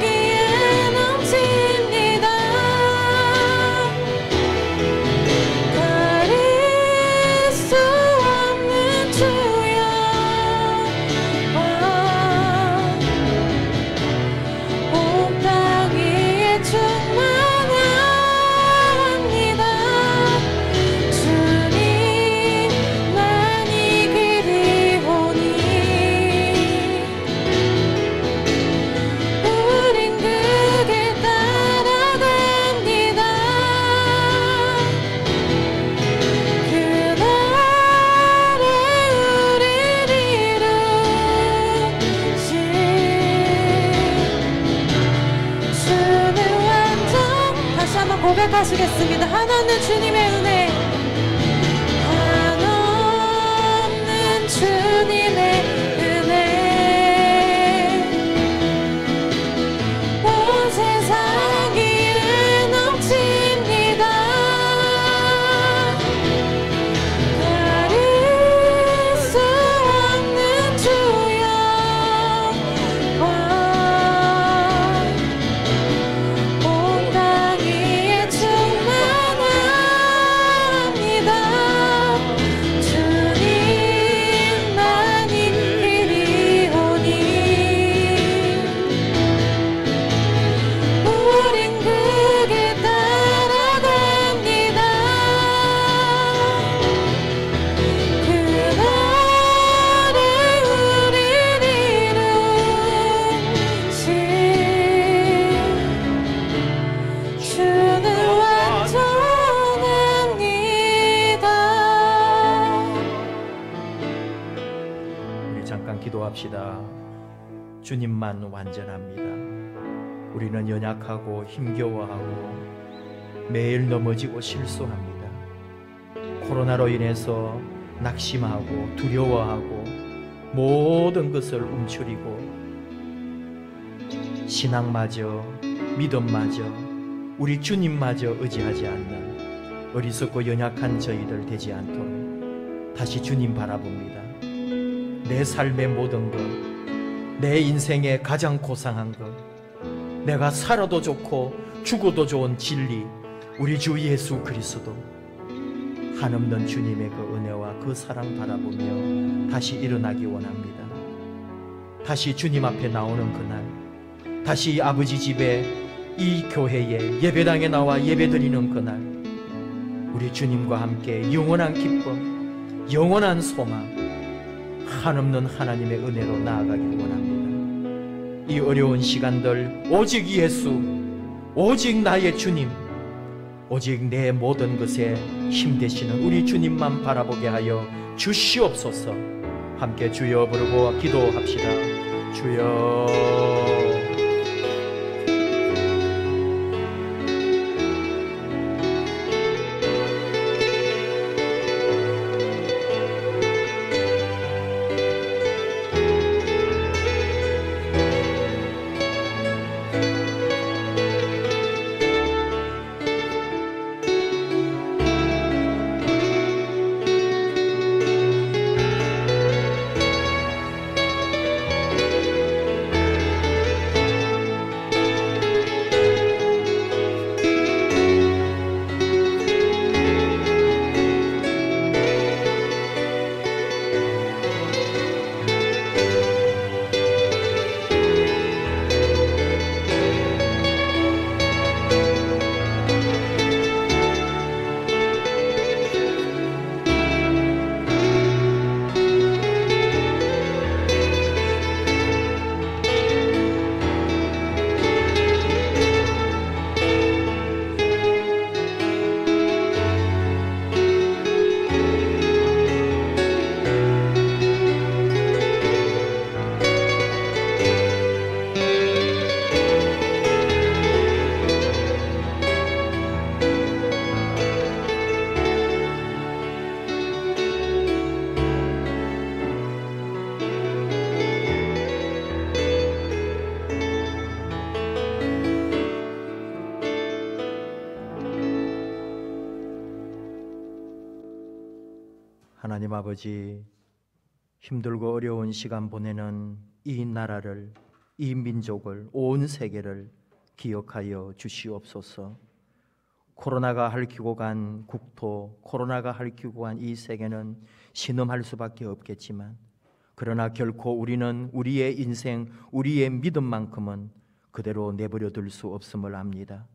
위에 넘치는 한번 고백하시겠습니다. 한없는 주님의 은혜, 한없는 주님의 은혜, 온 세상이 넘칩니다. 가릴 수 없는 주의 영광, 온 땅 위에 충만합니다. 주님만이 그리오니 우린 그길 따라갑니다. 그날에 우릴 이루신 주는 완전합니다. 우리 잠깐 기도합시다. 주님만 완전합니다. 우리는 연약하고 힘겨워하고 매일 넘어지고 실수합니다. 코로나로 인해서 낙심하고 두려워하고 모든 것을 움츠리고 신앙마저 믿음마저 우리 주님마저 의지하지 않는 어리석고 연약한 저희들 되지 않도록 다시 주님 바라봅니다. 내 삶의 모든 것, 내 인생의 가장 고상한 것, 내가 살아도 좋고 죽어도 좋은 진리, 우리 주 예수 그리스도, 한없는 주님의 그 은혜와 그 사랑 바라보며 다시 일어나기 원합니다. 다시 주님 앞에 나오는 그날, 다시 이 아버지 집에 이 교회에 예배당에 나와 예배드리는 그날, 우리 주님과 함께 영원한 기쁨, 영원한 소망, 한없는 하나님의 은혜로 나아가길 원합니다. 이 어려운 시간들 오직 예수, 오직 나의 주님, 오직 내 모든 것에 힘되시는 우리 주님만 바라보게 하여 주시옵소서. 함께 주여 부르고 기도합시다. 주여. 하나님 아버지, 힘들고 어려운 시간 보내는 이 나라를, 이 민족을, 온 세계를 기억하여 주시옵소서. 코로나가 핥히고 간 국토, 코로나가 핥히고 간 이 세계는 신음할 수밖에 없겠지만, 그러나 결코 우리는 우리의 인생, 우리의 믿음만큼은 그대로 내버려 둘 수 없음을 압니다.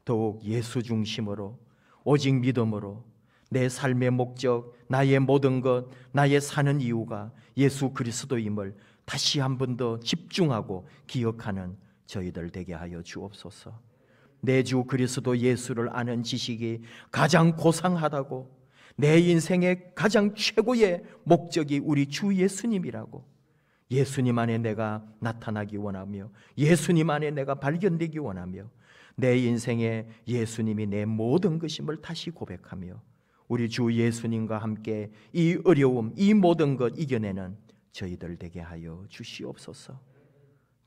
더욱 예수 중심으로, 오직 믿음으로 내 삶의 목적, 나의 모든 것, 나의 사는 이유가 예수 그리스도임을 다시 한 번 더 집중하고 기억하는 저희들 되게 하여 주옵소서. 내 주 그리스도 예수를 아는 지식이 가장 고상하다고, 내 인생의 가장 최고의 목적이 우리 주 예수님이라고, 예수님 안에 내가 나타나기 원하며 예수님 안에 내가 발견되기 원하며 내 인생에 예수님이 내 모든 것임을 다시 고백하며 우리 주 예수님과 함께 이 어려움, 이 모든 것 이겨내는 저희들 되게 하여 주시옵소서.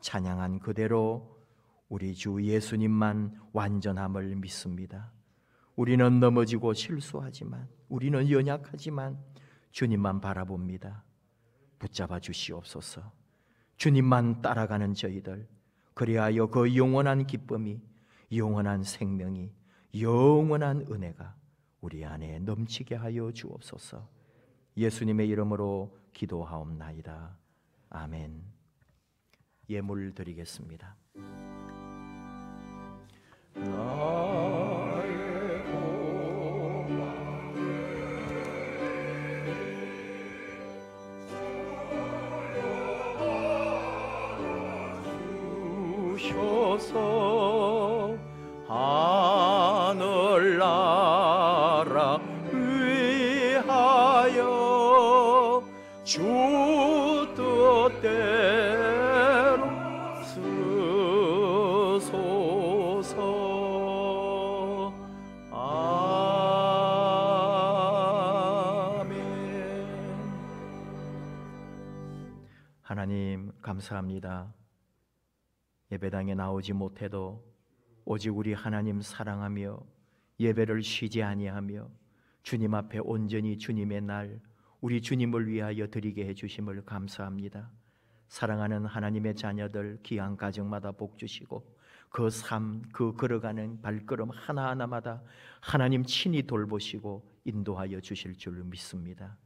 찬양한 그대로 우리 주 예수님만 완전함을 믿습니다. 우리는 넘어지고 실수하지만, 우리는 연약하지만 주님만 바라봅니다. 붙잡아 주시옵소서. 주님만 따라가는 저희들, 그리하여 그 영원한 기쁨이, 영원한 생명이, 영원한 은혜가 우리 안에 넘치게 하여 주옵소서. 예수님의 이름으로 기도하옵나이다. 아멘. 예물 드리겠습니다. 나의 주셔서 하늘나라 위하여 주 뜻대로 쓰소서. 아멘. 하나님 감사합니다. 예배당에 나오지 못해도 오직 우리 하나님 사랑하며 예배를 쉬지 아니하며 주님 앞에 온전히 주님의 날, 우리 주님을 위하여 드리게 해주심을 감사합니다. 사랑하는 하나님의 자녀들 귀한 가정마다 복 주시고 그 삶, 그 걸어가는 발걸음 하나하나마다 하나님 친히 돌보시고 인도하여 주실 줄 믿습니다.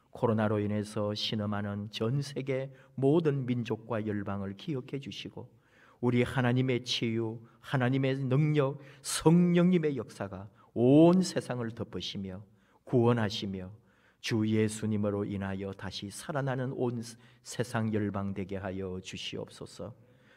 코로나로 인해서 신음하는 전 세계 모든 민족과 열방을 기억해 주시고 우리 하나님의 치유, 하나님의 능력, 성령님의 역사가 온 세상을 덮으시며 구원하시며 주 예수님으로 인하여 다시 살아나는 온 세상 열방되게 하여 주시옵소서.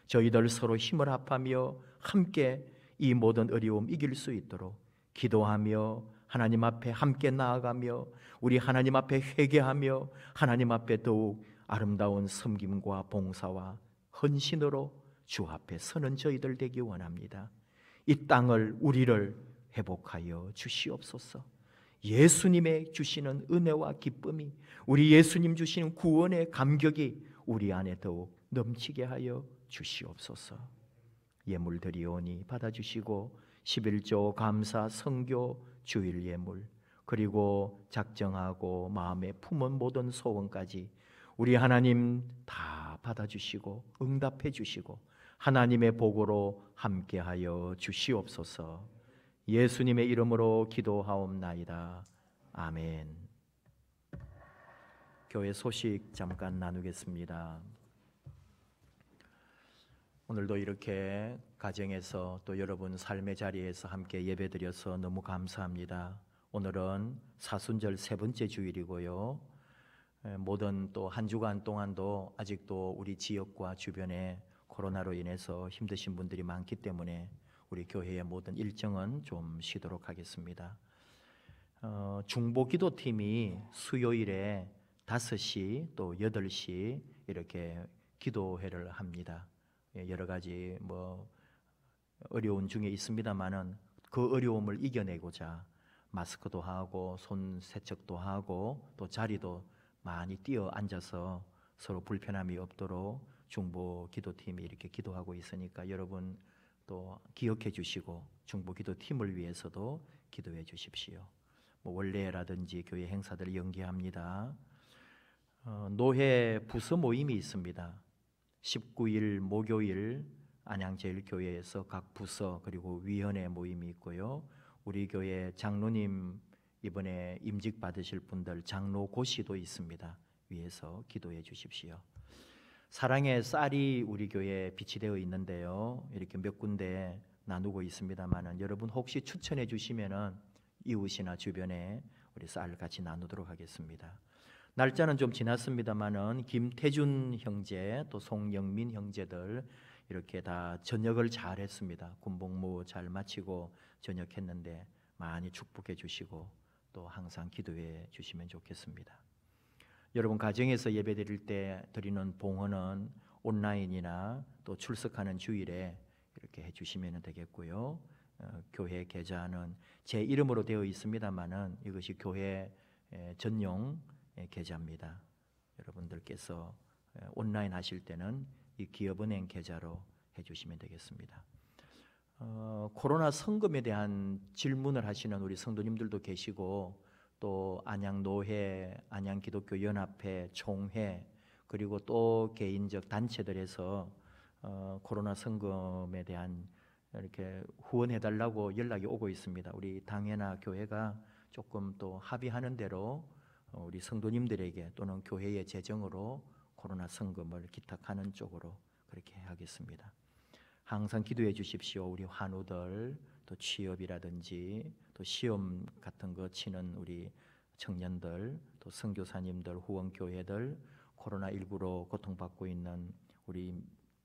저희들 서로 힘을 합하며 함께 이 모든 어려움 이길 수 있도록 기도하며 하나님 앞에 함께 나아가며 우리 하나님 앞에 회개하며 하나님 앞에 더욱 아름다운 섬김과 봉사와 헌신으로 주 앞에 서는 저희들 되기 원합니다. 이 땅을, 우리를 회복하여 주시옵소서. 예수님의 주시는 은혜와 기쁨이, 우리 예수님 주시는 구원의 감격이 우리 안에 더욱 넘치게 하여 주시옵소서. 예물 드리오니 받아주시고 11조 감사 성교 주일 예물, 그리고 작정하고 마음에 품은 모든 소원까지 우리 하나님 다 받아주시고 응답해 주시고 하나님의 복으로 함께하여 주시옵소서. 예수님의 이름으로 기도하옵나이다. 아멘. 교회 소식 잠깐 나누겠습니다. 오늘도 이렇게 가정에서 또 여러분 삶의 자리에서 함께 예배드려서 너무 감사합니다. 오늘은 사순절 세 번째 주일이고요. 모든 또 한 주간 동안도 아직도 우리 지역과 주변에 코로나로 인해서 힘드신 분들이 많기 때문에 우리 교회의 모든 일정은 좀 쉬도록 하겠습니다. 중보기도팀이 수요일에 5시 또 8시 이렇게 기도회를 합니다. 여러 가지 어려운 중에 있습니다만은 그 어려움을 이겨내고자 마스크도 하고 손 세척도 하고 또 자리도 많이 뛰어 앉아서 서로 불편함이 없도록 중보 기도팀이 이렇게 기도하고 있으니까 여러분 또 기억해 주시고 중보 기도팀을 위해서도 기도해 주십시오. 원래라든지 교회 행사들 연기합니다. 노회 부서 모임이 있습니다. 19일 목요일 안양제일교회에서 각 부서 그리고 위원회 모임이 있고요. 우리 교회 장로님 이번에 임직 받으실 분들 장로 고시도 있습니다. 위해서 기도해 주십시오. 사랑의 쌀이 우리 교회에 비치되어 있는데요. 이렇게 몇 군데 나누고 있습니다만은 여러분 혹시 추천해 주시면은 이웃이나 주변에 우리 쌀 같이 나누도록 하겠습니다. 날짜는 좀 지났습니다만은 김태준 형제 또 송영민 형제들 이렇게 다 전역을 잘 했습니다. 군복무 잘 마치고 전역했는데 많이 축복해 주시고 또 항상 기도해 주시면 좋겠습니다. 여러분 가정에서 예배 드릴 때 드리는 봉헌은 온라인이나 또 출석하는 주일에 그렇게 해주시면 되겠고요. 교회 계좌는 제 이름으로 되어 있습니다만은 이것이 교회 전용 계좌입니다. 여러분들께서 온라인 하실 때는 이 기업은행 계좌로 해주시면 되겠습니다. 코로나 성금에 대한 질문을 하시는 우리 성도님들도 계시고 또 안양노회, 안양기독교연합회, 총회 그리고 또 개인적 단체들에서 코로나 성금에 대한 이렇게 후원해달라고 연락이 오고 있습니다. 우리 당회나 교회가 조금 또 합의하는 대로 우리 성도님들에게 또는 교회의 재정으로 코로나 성금을 기탁하는 쪽으로 그렇게 하겠습니다. 항상 기도해 주십시오. 우리 환우들, 또 취업이라든지 또 시험 같은 거 치는 우리 청년들, 또 선교사님들, 후원교회들, 코로나19로 고통받고 있는 우리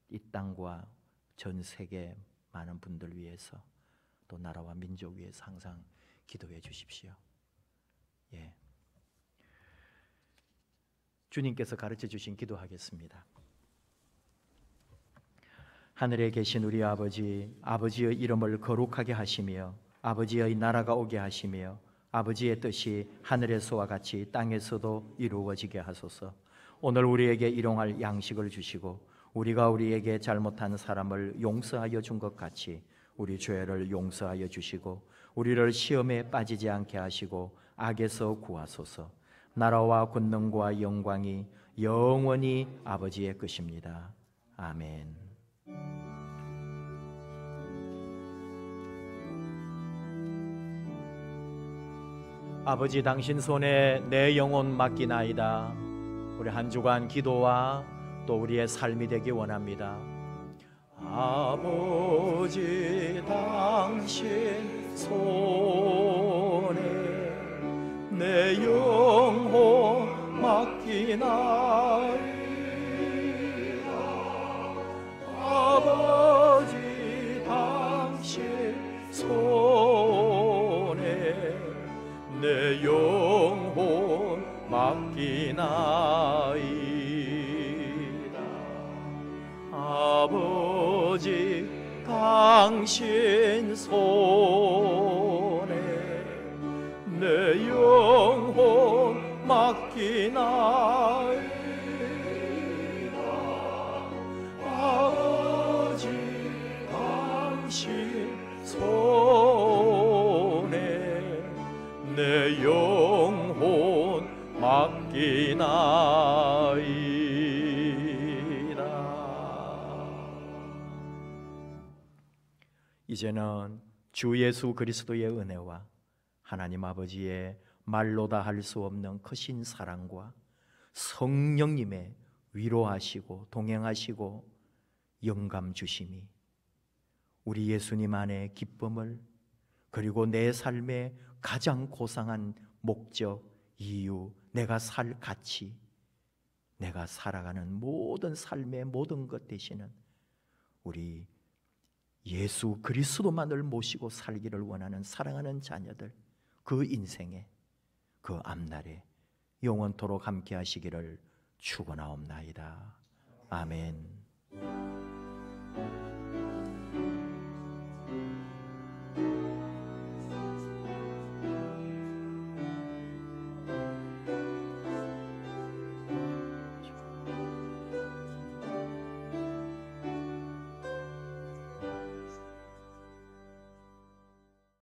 이 땅과 전 세계 많은 분들 위해서 또 나라와 민족 위해서 항상 기도해 주십시오. 예. 주님께서 가르쳐 주신 기도하겠습니다. 하늘에 계신 우리 아버지, 아버지의 이름을 거룩하게 하시며 아버지의 나라가 오게 하시며 아버지의 뜻이 하늘에서와 같이 땅에서도 이루어지게 하소서. 오늘 우리에게 일용할 양식을 주시고 우리가 우리에게 잘못한 사람을 용서하여 준 것 같이 우리 죄를 용서하여 주시고 우리를 시험에 빠지지 않게 하시고 악에서 구하소서. 나라와 권능과 영광이 영원히 아버지의 것입니다. 아멘. 아버지, 당신 손에 내 영혼 맡기나이다. 우리 한 주간 기도와 또 우리의 삶이 되기 원합니다. 아버지, 당신 손에 내 영혼 맡기나이다. 아버지, 당신 손에 내 영혼 맡기나이다. 아버지, 당신 손에 내 영혼 맡기나이다. 아버지, 당신 손에 내 영혼 맡기나이다. 이제는 주 예수 그리스도의 은혜와 하나님 아버지의 말로 다 할 수 없는 크신 사랑과 성령님의 위로하시고 동행하시고 영감 주심이 우리 예수님 안에 기쁨을, 그리고 내 삶의 가장 고상한 목적, 이유, 내가 살 가치, 내가 살아가는 모든 삶의 모든 것 되시는 우리 예수 그리스도만을 모시고 살기를 원하는 사랑하는 자녀들, 그 인생에, 그 앞날에 영원토록 함께 하시기를 축원하옵나이다. 아멘.